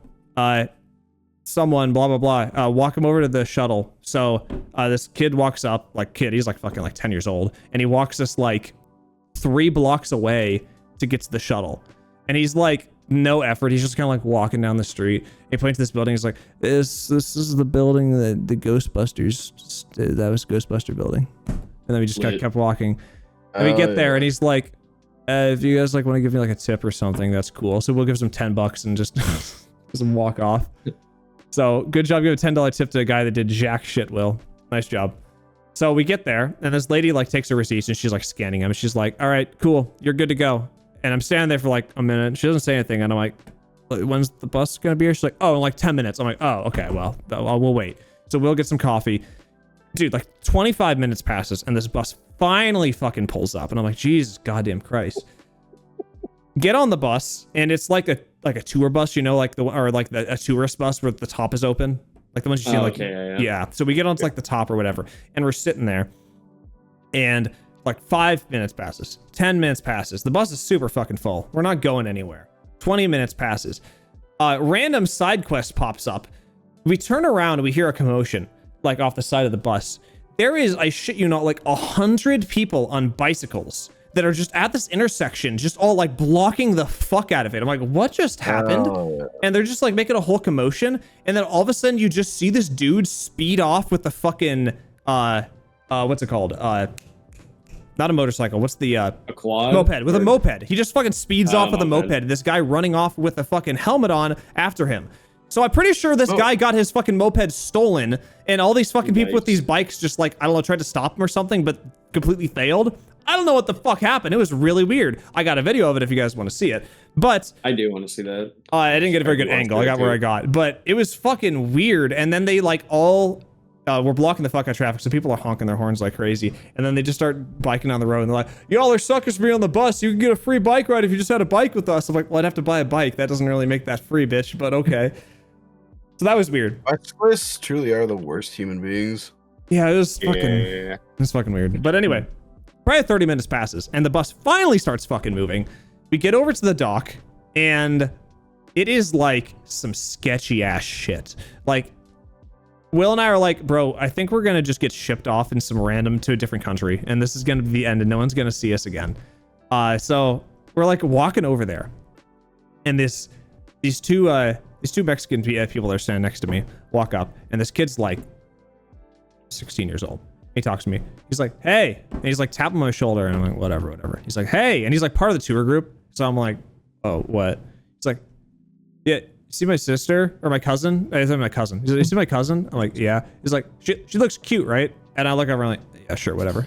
Someone, blah, blah, blah, walk him over to the shuttle. So this kid walks up, he's like fucking like 10 years old, and he walks us like 3 blocks away to get to the shuttle. And he's like, no effort. He's just kind of like walking down the street. He points to this building. He's like, this is the building that the Ghostbusters, that was Ghostbuster building. And then we just kept walking. And we get there, and he's like, if you guys like want to give me like a tip or something, that's cool. So we'll give some $10 and just walk off. So good job. Give a $10 tip to a guy that did jack shit, Will. Nice job. So we get there, and this lady like takes her receipts, and she's like scanning them. She's like, all right, cool. You're good to go. And I'm standing there for like a minute. She doesn't say anything. And I'm like, when's the bus going to be here? She's like, oh, in like 10 minutes. I'm like, oh, okay, well, we'll wait. So we'll get some coffee. Dude, like 25 minutes passes, and this bus finally fucking pulls up. And I'm like, Jesus goddamn Christ. Get on the bus, and it's like a like a tour bus, you know, like a tourist bus where the top is open, like the ones you see like okay, yeah. So we get onto like the top or whatever, and we're sitting there, and like 5 minutes passes, 10 minutes passes. The bus is super fucking full. We're not going anywhere. 20 minutes passes. Random side quest pops up. We turn around and we hear a commotion, like off the side of the bus. There is, I shit you not, like 100 people on bicycles that are just at this intersection, just all like blocking the fuck out of it. I'm like, what just happened? And they're just like making a whole commotion. And then all of a sudden you just see this dude speed off with the fucking, what's it called? Not a motorcycle. What's the a quad? Moped. With a moped. He just fucking speeds off with a moped. moped. This guy running off with a fucking helmet on after him. So I'm pretty sure this guy got his fucking moped stolen, and all these fucking people with these bikes just like, I don't know, tried to stop him or something, but completely failed. I don't know what the fuck happened. It was really weird. I got a video of it if you guys want to see it. But I do want to see that. I didn't get a very good angle. I got where I got. But it was fucking weird. And then they like all were blocking the fuck out of traffic, so people are honking their horns like crazy. And then they just start biking down the road, and they're like, y'all are suckers for being on the bus. You can get a free bike ride if you just had a bike with us. I'm like, well, I'd have to buy a bike. That doesn't really make that free, bitch, but okay. So that was weird. Bicyclists truly are the worst human beings. Yeah, it was fucking weird. But anyway, probably 30 minutes passes, and the bus finally starts fucking moving. We get over to the dock, and it is like some sketchy ass shit. Like, Will and I are like, bro, I think we're gonna just get shipped off in some random to a different country, and this is gonna be the end, and no one's gonna see us again. So we're like walking over there, and these two Mexican people that are standing next to me walk up, and this kid's like 16 years old. He talks to me. He's like, hey, and he's like tapping my shoulder, and I'm like, whatever. He's like, hey, and he's like part of the tour group. So I'm like, oh, what? He's like, yeah, you see my sister or my cousin? I said my cousin. He's like, you see my cousin? I'm like, yeah. He's like, she looks cute, right? And I look over and I'm like, yeah, sure, whatever.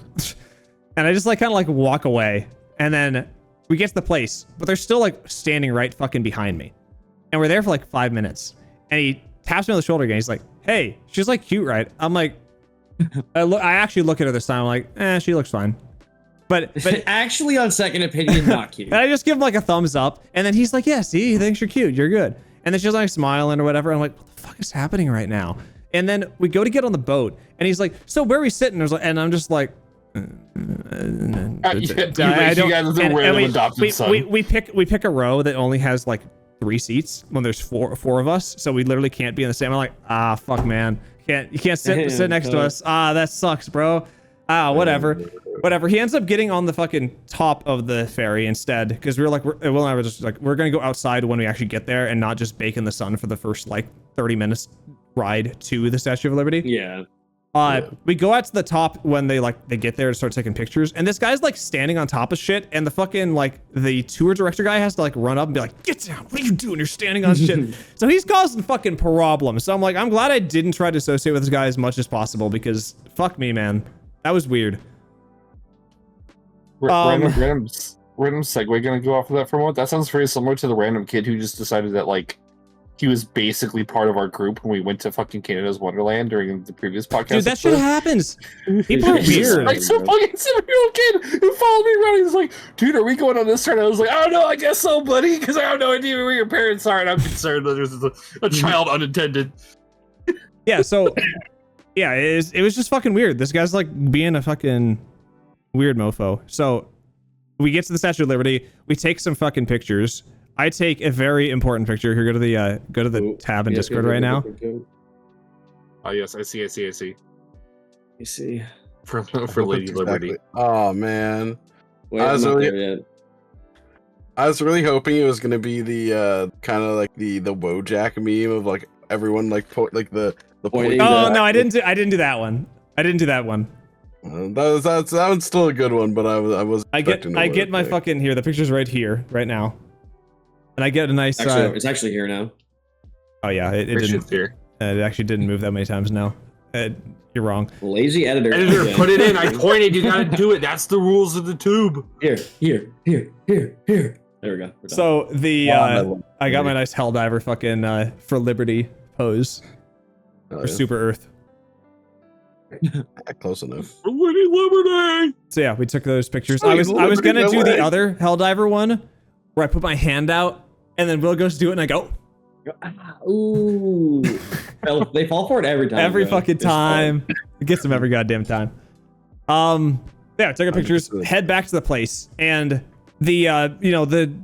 And I just like kind of like walk away, and then we get to the place, but they're still like standing right fucking behind me. And we're there for like 5 minutes, and he taps me on the shoulder again. He's like, hey, she's like cute, right? I'm like, I actually look at her this time. I'm like, she looks fine. But actually, on second opinion, not cute. And I just give him like a thumbs up, and then he's like, yeah, see, he thinks you're cute, you're good. And then she's like smiling or whatever. I'm like, what the fuck is happening right now? And then we go to get on the boat, and he's like, so where are we sitting? And I'm just like, we pick a row that only has like 3 seats when there's four of us, so we literally can't be in the same. I'm like, fuck, man, you can't sit next to us. That sucks, bro. Whatever. He ends up getting on the fucking top of the ferry instead, because we were like, Will and I were just like, we're gonna go outside when we actually get there and not just bake in the sun for the first like 30 minutes ride to the Statue of Liberty. Yeah. We go out to the top when they get there to start taking pictures, and this guy's like standing on top of shit, and the fucking like the tour director guy has to like run up and be like, get down, what are you doing? You're standing on shit. So he's causing fucking problems. So I'm like, I'm glad I didn't try to associate with this guy as much as possible, because fuck me, man. That was weird. Random segue gonna go off of that for a moment. That sounds very similar to the random kid who just decided that like he was basically part of our group when we went to fucking Canada's Wonderland during the previous podcast. Dude, that shit happens. People are weird. Like some fucking 7-year-old kid who followed me around. He's like, dude, are we going on this turn? I was like, oh no, I guess so, buddy, because I have no idea where your parents are, and I'm concerned that there's a child unattended. Yeah, so yeah, it was just fucking weird. This guy's like being a fucking weird mofo. So we get to the Statue of Liberty. We take some fucking pictures. I take a very important picture. Here, go to the tab in Discord right now. Oh yes, I see. You see. For Lady Liberty. Oh man. Wait, I was I'm not really- there yet. I was really hoping it was gonna be the kind of like the Wojak meme of like everyone like the Pointing Oh to- no, I didn't do that one. that one's still a good one, but I was. I get my fucking here. The picture's right here, right now, and I get a nice. Actually, it's actually here now. Oh yeah, it didn't. It actually didn't move that many times now. You're wrong. Lazy editor. Editor, put it in. I pointed. You gotta do it. That's the rules of the tube. Here. There we go. So I got my nice Helldiver fucking for Liberty pose for Super Earth. Close enough. For Lady Liberty. So yeah, we took those pictures. I was gonna do the other Helldiver one where I put my hand out and then Will goes to do it, and I go, Ooh. Well, they fall for it every time. every bro. fucking It's fun. time. It gets them every goddamn time. Yeah, took our pictures, 100%. head back to the place, and the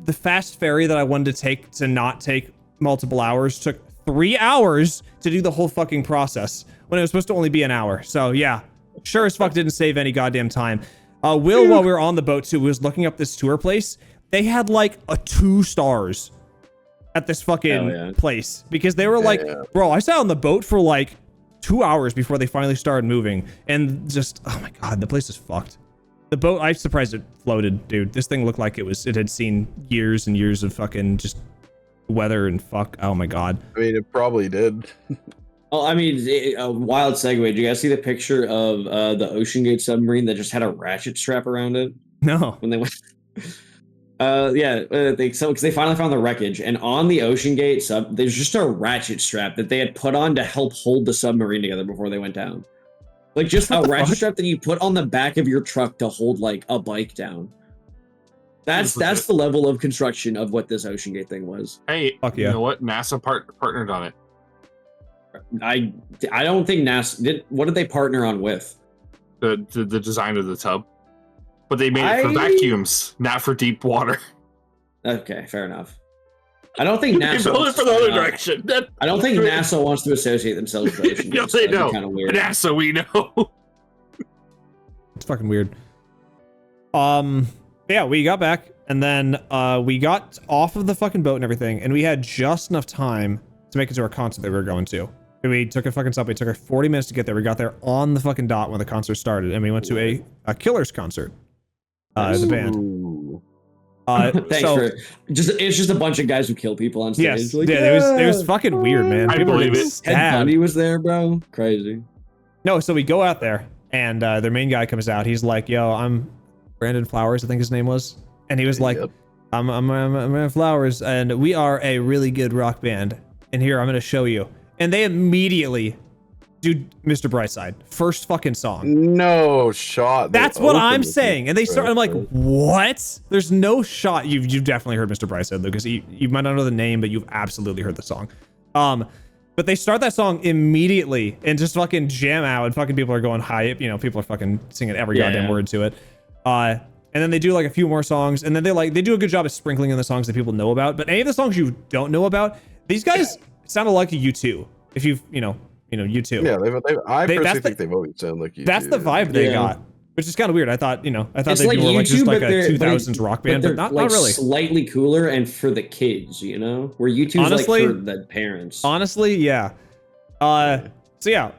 the fast ferry that I wanted to take to not take multiple hours took 3 hours to do the whole fucking process when it was supposed to only be an hour. So yeah, sure as fuck didn't save any goddamn time. Will, while we were on the boat too, was looking up this tour place. They had like a 2 stars at this fucking place because they were like, bro, I sat on the boat for like 2 hours before they finally started moving, and just, oh my god, the place is fucked. The boat, I'm surprised it floated, dude. This thing looked like it had seen years and years of fucking just weather and fuck. Oh my god. I mean, it probably did. Oh, I mean, a wild segue. Did you guys see the picture of the Ocean Gate submarine that just had a ratchet strap around it No. when they went? Because they finally found the wreckage, and on the Ocean Gate sub, there's just a ratchet strap that they had put on to help hold the submarine together before they went down. Like just a ratchet strap that you put on the back of your truck to hold like a bike down. That's the level of construction of what this Ocean Gate thing was. Hey, Fuck yeah. you know what? NASA partnered on it. I don't think NASA did. What did they partner on with? The design of the tub, but they made it for vacuums, not for deep water. Okay, fair enough. I don't think They NASA built it wants for the other to- direction. I don't think NASA wants to associate themselves with Ocean Gate. No, they don't. Kind of weird. NASA, we know. It's fucking weird. Yeah, we got back, and then we got off of the fucking boat and everything, and we had just enough time to make it to our concert that we were going to. And we took a fucking subway. It took us 40 minutes to get there. We got there on the fucking dot when the concert started, and we went to a Killers concert. The band. Ooh. Thanks so, for it's just a bunch of guys who kill people on stage. yes, Like, yeah, it was fucking weird, man. I People were believe getting it. Ted stabbed. Bundy was there, bro. Crazy. No, so we go out there, and their main guy comes out. He's like, "Yo, I'm Brandon Flowers, I think his name was," and he was like, Yep. I'm Brandon Flowers, and we are a really good rock band. And here, I'm gonna show you." And they immediately do Mr. Brightside, first fucking song. No shot. They That's what I'm opened with saying. And they start. I'm like, Brightside. what? There's no shot. You've definitely heard Mr. Brightside, Lucas. You might not know the name, but you've absolutely heard the song. But they start that song immediately and just fucking jam out, and fucking people are going hype. You know, people are fucking singing every goddamn word to it. And then they do like a few more songs, and then they do a good job of sprinkling in the songs that people know about. But any of the songs you don't know about, these guys sounded like a U2. If you've U2. Yeah, I That's personally the- think they've always sounded like you. That's the vibe they got, which is kind of weird. I thought It's they'd like be more like just YouTube, like but a they're 2000s rock band, but they're not like really. slightly cooler and for the kids, you know, where YouTube's Honestly- like for the parents. Honestly, yeah. So yeah,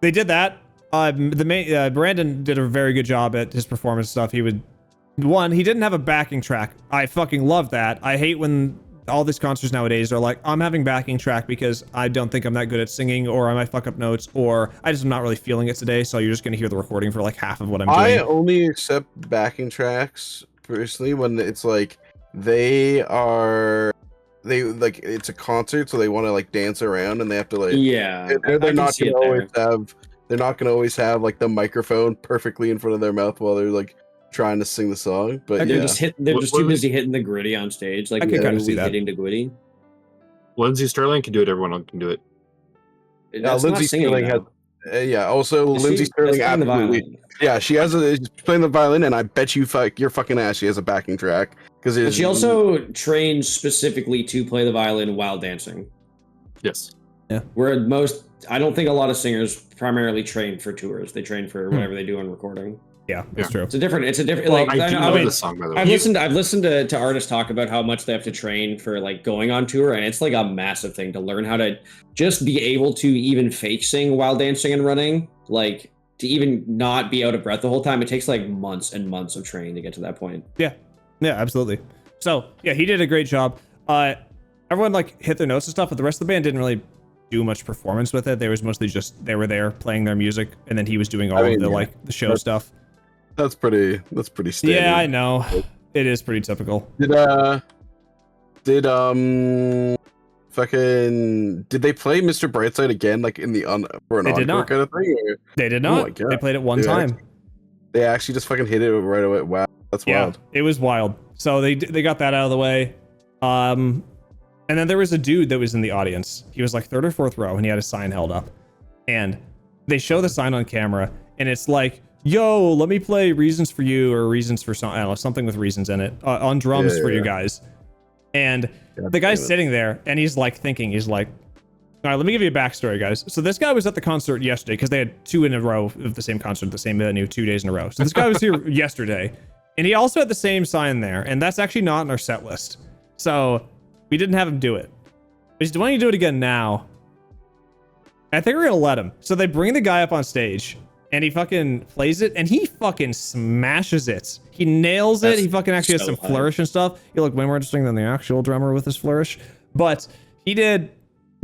they did that. Brandon did a very good job at his performance stuff. He didn't have a backing track. I fucking love that. I hate when all these concerts nowadays are like, I'm having backing track because I don't think I'm that good at singing, or I might fuck up notes, or I just am not really feeling it today. So you're just gonna hear the recording for like half of what I'm doing. I only accept backing tracks personally when it's like it's a concert, so they want to like dance around and they have to like Yeah, they're not gonna always have like the microphone perfectly in front of their mouth while they're like trying to sing the song. But They're yeah, just too busy hitting the gritty on stage. Like I can kinda see that. hitting the gritty. Lindsey Sterling can do it. Everyone can do it. yeah, That's not Lindsey singing, Sterling has. though. Also Lindsey Sterling That's playing the absolutely. violin. Yeah, she's playing the violin, and I bet you your fucking ass she has a backing track because But she also trains specifically to play the violin while dancing. Yes. Where I don't think a lot of singers primarily train for tours. They train for whatever they do on recording. Yeah, that's true. It's a different. Well, Like I do I know mean, this song, by the way. I've listened to artists talk about how much they have to train for like going on tour, and it's like a massive thing to learn how to just be able to even fake sing while dancing and running. Like to even not be out of breath the whole time. It takes like months and months of training to get to that point. Yeah, absolutely. So yeah, he did a great job. Everyone like hit their notes and stuff, but the rest of the band didn't really do much performance with it. They was mostly just they were there playing their music, and then he was doing all of the like the show stuff. That's pretty standard. Yeah, I know. It is pretty typical. Did they play Mr. Brightside again, like in the for an They did encore not. kind of thing? Or They did Oh my not. God. They played it one Dude, time. they actually just fucking hit it right away. Wow, that's Yeah, wild. it was wild. So they got that out of the way. And then there was a dude that was in the audience. He was like third or fourth row, and he had a sign held up. And they show the sign on camera, and it's like, yo, let me play Reasons for You, or Reasons for I don't know, something with reasons in it, on drums for you guys. And the guy's sitting there, and he's like thinking, he's like, all right, let me give you a backstory, guys. So this guy was at the concert yesterday, because they had 2 in a row of the same concert, the same venue, 2 days in a row. So this guy was here yesterday, and he also had the same sign there, and that's actually not in our set list. So we didn't have him do it. But he's wanting to do it again now. I think we're gonna let him. So they bring the guy up on stage, and he fucking plays it, and he fucking smashes it. He nails it. He fucking actually has some flourish and stuff. He looked way more interesting than the actual drummer with his flourish, but he did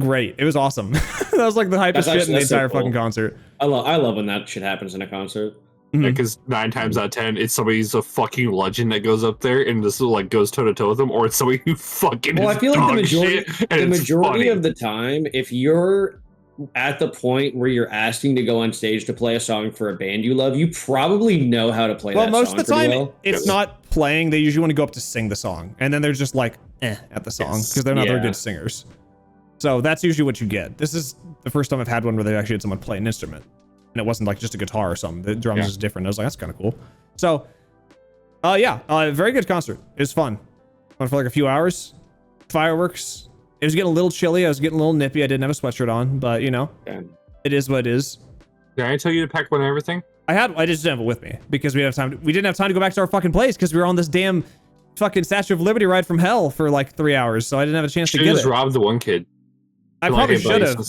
great. It was awesome. That was like the hypest shit in the entire fucking concert. I love when that shit happens in a concert. Because 9 times out of 10, it's somebody who's a fucking legend that goes up there and just like goes toe to toe with them, or it's somebody who fucking. Well, I feel like the majority of the time, if you're at the point where you're asking to go on stage to play a song for a band you love, you probably know how to play that song. Well, most of the time, it's not playing. They usually want to go up to sing the song, and then they're just like, at the song, because they're not very good singers. So that's usually what you get. This is the first time I've had one where they actually had someone play an instrument, and it wasn't like just a guitar or something. The drums is different. I was like, that's kind of cool. So, very good concert. It was fun. Went for like a few hours. Fireworks. It was getting a little chilly. I was getting a little nippy. I didn't have a sweatshirt on, but you know, it is what it is. Did I tell you to pack one and everything? I just didn't have it with me because we didn't have time to go back to our fucking place because we were on this damn fucking Statue of Liberty ride from hell for like 3 hours, so I didn't have a chance to get it. You just robbed the one kid. I probably should have.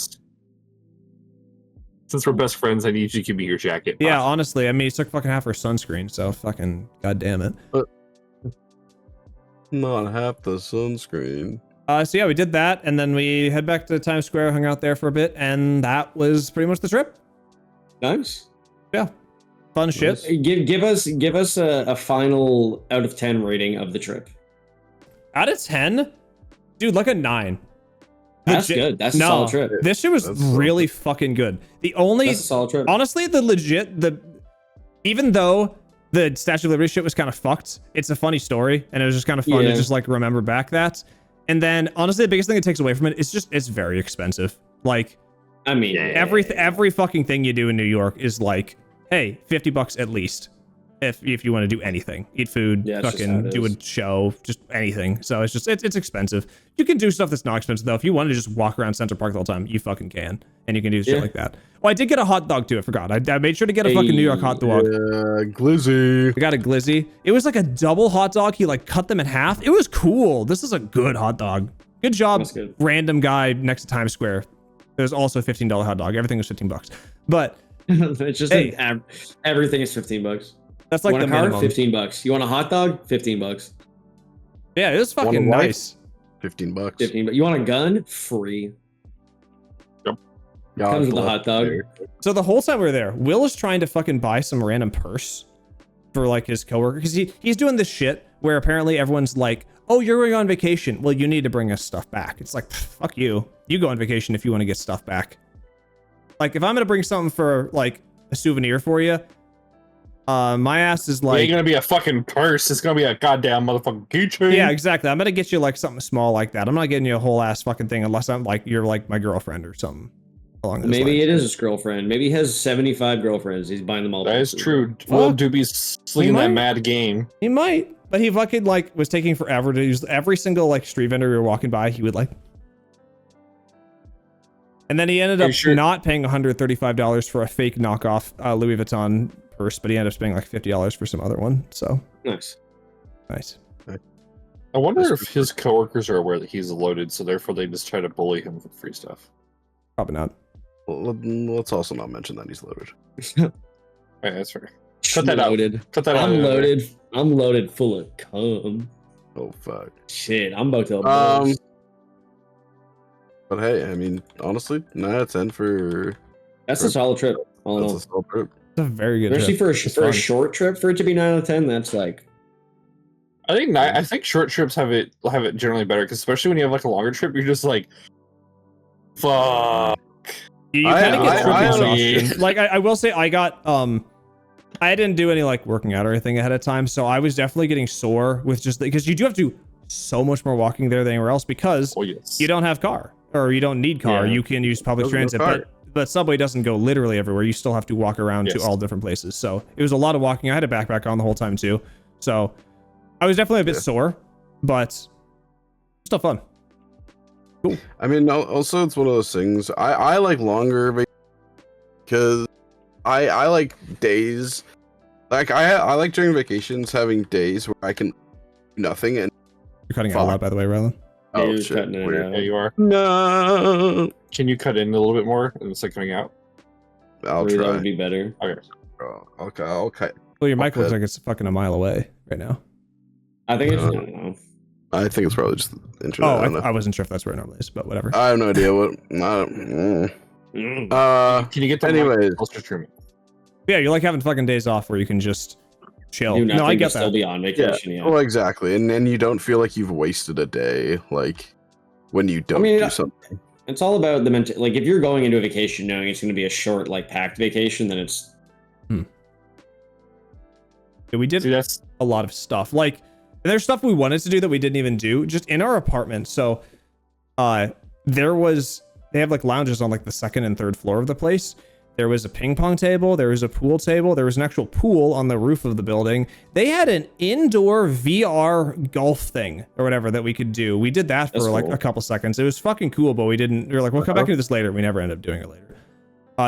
Since we're best friends, I need you to give me your jacket. Yeah, honestly, I mean, it took fucking half our sunscreen, so fucking goddamn it. Not half the sunscreen. So yeah, we did that, and then we head back to Times Square, hung out there for a bit, and that was pretty much the trip. Nice. Yeah. Fun shit. Give us a final out of 10 rating of the trip. Out of 10? Dude, like a 9. That's good. That's a solid trip. This shit was really fucking good. That's a solid trip. Honestly, even though the Statue of Liberty shit was kind of fucked, it's a funny story, and it was just kind of fun to just like remember back that. And then honestly, the biggest thing it takes away from it is it's very expensive. Like, I mean, every fucking thing you do in New York is like, hey, $50 at least. If you want to do anything, eat food, fucking do a show, just anything. So it's expensive. You can do stuff that's not expensive though. If you want to just walk around Central Park the whole time, you fucking can, and you can do shit like that. Oh, I did get a hot dog too. I forgot. I made sure to get a fucking New York hot dog. Glizzy. We got a glizzy. It was like a double hot dog. He like cut them in half. It was cool. This is a good hot dog. Good job, random guy next to Times Square. There's also a $15 hot dog. Everything was $15, but it's just everything is $15. That's like the minimum. $15. You want a hot dog? $15. Yeah, it was fucking nice. $15. $15. You want a gun? Free. Yep. Comes with a hot dog. So the whole time we were there, Will was trying to fucking buy some random purse for like his coworker, because he's doing this shit where apparently everyone's like, oh, you're going on vacation. Well, you need to bring us stuff back. It's like, fuck you. You go on vacation if you want to get stuff back. Like, if I'm gonna bring something for like a souvenir for you, my ass is like, it ain't gonna be a fucking purse. It's gonna be a goddamn motherfucking keychain. Yeah, exactly. I'm gonna get you like something small like that. I'm not getting you a whole ass fucking thing unless I'm like, you're like my girlfriend or something along those Maybe lines. it is his girlfriend. Maybe he has 75 girlfriends. He's buying them all. That is true. Will do be slinging that mad game. He might, but he fucking like was taking forever to use every single like street vendor we were walking by. He would like, and then he ended up not paying $135 for a fake knockoff Louis Vuitton purse, but he ended up spending like $50 for some other one. So nice. I wonder if his coworkers are aware that he's loaded, so therefore they just try to bully him for free stuff. Probably not. Well, let's also not mention that he's loaded. Yeah, that's fair. Cut that out. Cut that out. I'm loaded. I'm loaded full of cum. Oh fuck. Shit, I'm about to. But hey, I mean, honestly, 9 out of 10 for. That's a solid trip. That's a solid trip. It's a very good especially trip. for a short trip, for it to be 9 out of 10. That's like. I think short trips have it generally better, because especially when you have like a longer trip, you're just like, fuck. You kind of get trip exhaustion. Like I will say, I got I didn't do any like working out or anything ahead of time, so I was definitely getting sore with just because you do have to so much more walking there than anywhere else because Oh yes. you don't have car or you don't need car. Yeah. You can use public There's no transit, car. but subway doesn't go literally everywhere. You still have to walk around to Yes. all different places. So it was a lot of walking. I had a backpack on the whole time too. So I was definitely a bit Yeah. sore, but still fun. I mean, also it's one of those things. I like longer because I like days. Like I like during vacations having days where I can do nothing and You're cutting out a lot, by the way, Rylan. Yeah, oh you're shit, cutting it weird. out. Yeah, you are. No, Can you cut in a little bit more and it's like coming out? I'll Maybe that try. would be better. Okay. Bro. I'll cut. Well, your mic looks Okay. like it's fucking a mile away right now. I think it's. I Uh, don't know. I think it's probably just the internet. Oh, I don't know. I wasn't sure if that's where it normally is, but whatever. I have no idea what. Can you get the Anyways. mic closer to me? Yeah, you're like having fucking days off where you can just chill. Do nothing, No, I but get still that. be on vacation. Yeah. Well, exactly, and you don't feel like you've wasted a day, like when you don't mean, do something. It's all about the mental. Like, if you're going into a vacation knowing it's going to be a short, like packed vacation, then it's. Yeah, we did See, that's a lot of stuff. Like, and there's stuff we wanted to do that we didn't even do just in our apartment. So, they have like lounges on like the second and third floor of the place. There was a ping pong table. There was a pool table. There was an actual pool on the roof of the building. They had an indoor VR golf thing or whatever that we could do. We did that for That's like cool. a couple seconds. It was fucking cool, but we were like, we'll come back into this later. We never ended up doing it later.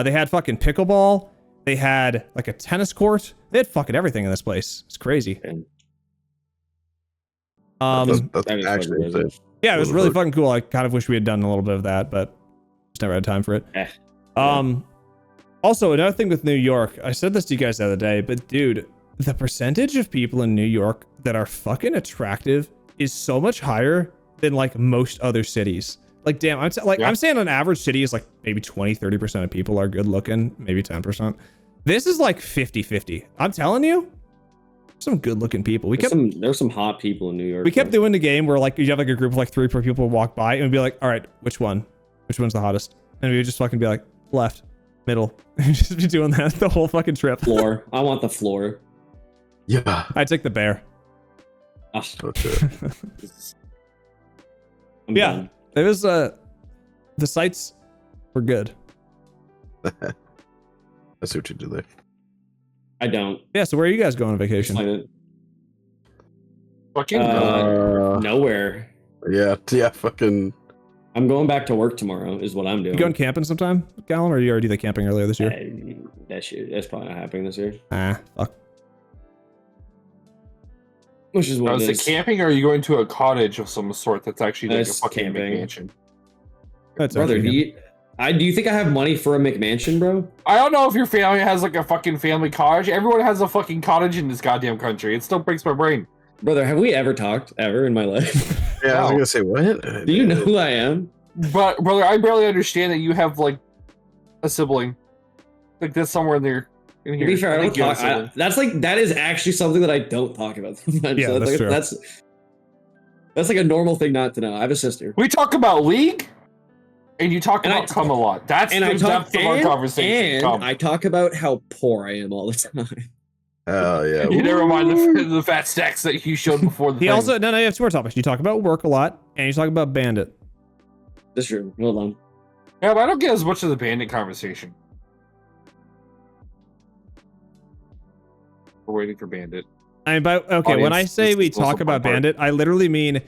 They had fucking pickleball. They had like a tennis court. They had fucking everything in this place. It's crazy. That's That is actually fucking insane. Yeah, it was What really the fucking cool. I kind of wish we had done a little bit of that, but just never had time for it. Eh. Also, another thing with New York, I said this to you guys the other day, but dude, the percentage of people in New York that are fucking attractive is so much higher than like most other cities. Like, damn, I'm saying an average city is like maybe 20-30% of people are good looking, maybe 10%. This is like 50-50. I'm telling you, some good looking people. There's some hot people in New York. We kept doing the game where like you have like a group of like 3 or 4 people walk by and we'd be like, all right, which one's the hottest? And we would just fucking be like, left, middle. Just be doing that the whole fucking trip. floor. I want the floor. Yeah. I'd take the bear. Ah, That's it. I'm Yeah. done. It was the sights were good. I see what you did there. I don't. Yeah, so where are you guys going on vacation? Explain it. fucking. Nowhere. Yeah, fucking. I'm going back to work tomorrow. Is what I'm doing. You going camping sometime, Gallon, or you already did camping earlier this year? That's probably not happening this year. Ah, fuck. Which is what Was it it is. camping or are you going to a cottage of some sort that's actually like a It's fucking camping. mansion? That's Brother, actually do you think I have money for a McMansion, bro? I don't know if your family has like a fucking family cottage. Everyone has a fucking cottage in this goddamn country. It still breaks my brain. Brother, have we ever talked ever in my life? Yeah, I was Wow. gonna say what? Do you know who I am? But brother, I barely understand that you have like a sibling. Like that's somewhere in there. In To here. be fair, I don't think you have talk. a sibling. That is actually something that I don't talk about sometimes. Yeah, So that's true. That's like a normal thing not to know. I have a sister. We talk about League, and you talk And I about cum a lot. That's And the I talk depth of our conversation. and Cum. I talk about how poor I am all the time. Hell yeah. You never mind the fat stacks that you showed before the He thing. also no, you have 2 more topics. You talk about work a lot, and you talk about Bandit. That's true. Hold on. Yeah, but I don't get as much of the bandit conversation. We're waiting for bandit. I mean, okay, when I Audience, say this we is also talk about fun part. Bandit, I literally mean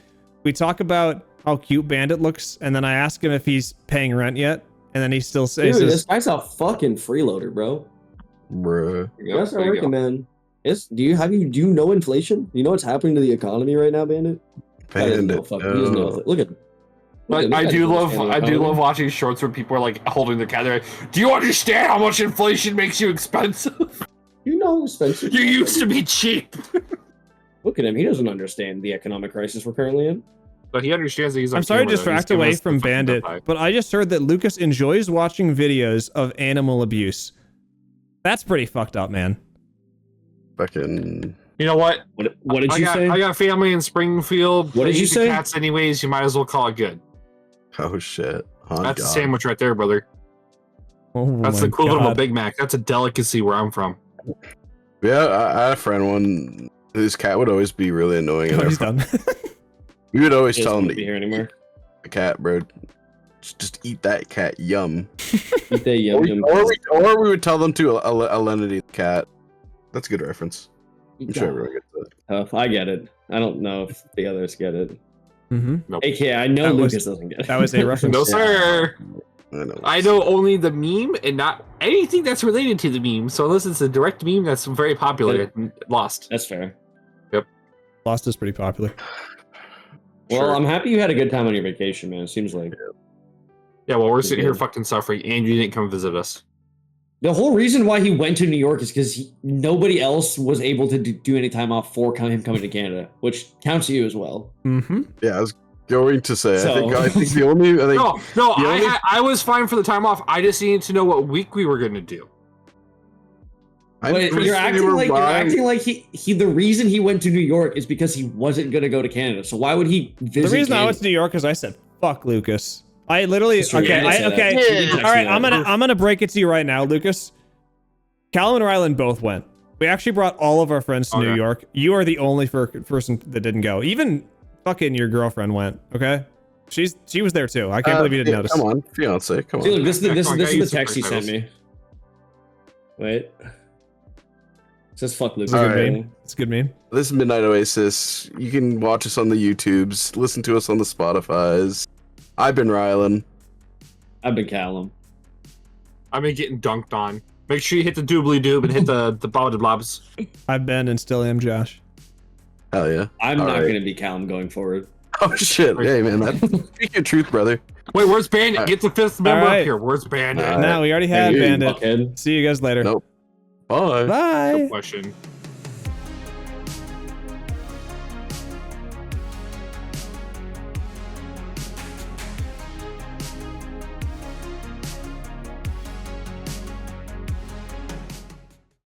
we talk about how cute Bandit looks, and then I ask him if he's paying rent yet, and then he still Dude, says, this guy's a fucking freeloader, bro. Bruh. There you go, That's there not you working, go. man. Do you know inflation? You know what's happening to the economy right now, Bandit? Guy doesn't know Bandit. fucking- he doesn't know. Look at him. Look at But him. I This do guy doesn't love understand the I do economy. love watching shorts where people are like holding their cat. They're like, "Do you understand how much inflation makes you expensive? You know, Spencer. You used to be cheap." Look at him. He doesn't understand the economic crisis we're currently in. But he understands that he's. I'm on sorry to camera, though. He's distract giving away us the from fucking Bandit, Wi-Fi. but I just heard that Lucas enjoys watching videos of animal abuse. That's pretty fucked up, man. Fucking. You know what? What did you say? I got family in Springfield. What did They you eat the say? Cats anyways. You might as well call it good. Oh shit. Oh, That's a God. sandwich right there, brother. Oh That's my the equivalent of a God. Big Mac. That's a delicacy where I'm from. Yeah, I had a friend one. His cat would always be really annoing. Oh, And he's done. We would always He tell doesn't him want to to be here eat anymore. the cat, bro. Just eat that cat. Yum. Eat that yum yum. Or we would tell them to Alenity the cat. That's a good reference. I'm sure everyone gets that. Tough. I get it. I don't know if the others get it. Mm-hmm. AKA, I know That was- Lucas doesn't get it. That was a reference. No, sir. I know only the meme and not anything that's related to the meme. So unless it's a direct meme that's very popular, Lost. That's fair. Lost is pretty popular. Well, Sure. I'm happy you had a good time on your vacation, man. It seems like Yeah, well, we're sitting here Yeah. fucking suffering, and you didn't come visit us. the whole reason why he went to New York is because nobody else was able to do any time off for him coming to Canada, which counts you as well. Mm-hmm. Yeah, I was going to say. So- I think the only. I think No, the only- I was fine for the time off. I just needed to know what week we were going to do. I'm But pretty you're sure acting you were like buying- he. The reason he went to New York is because he wasn't going to go to Canada. So why would he visit? The reason I Canada? went to New York is I said, "Fuck Lucas." I literally It's true, okay. you did say that. Okay. You did text All right. me I'm that. gonna break it to you right now, Lucas. Callum and Rylan both went. We actually brought all of our friends to New Okay. York. You are the only person that didn't go. Even fucking your girlfriend went. Okay. She was there too. I can't believe you didn't notice. Come on, fiance. Come See, on. look, this Yeah, is come on, guys, the text he super sent me. Wait. It says fuck Lucas. It's a good Alright. meme. It's a good meme. This is Midnight Oasis. You can watch us on the YouTubes, listen to us on the Spotify's. I've been Rylan. I've been Callum. I've been getting dunked on. Make sure you hit the doobly doob and hit the bobby blobs. I've been and still am Josh. Hell yeah. I'm All not right. going to be Callum going forward. Oh shit. Hey man, that's speak your truth, brother. Wait, where's Bandit? Get the fifth member Alright. up here. Where's Bandit? Alright. No, we already had Hey, you Bandit. fuckhead. See you guys later. Nope. Bye. Bye. Good question.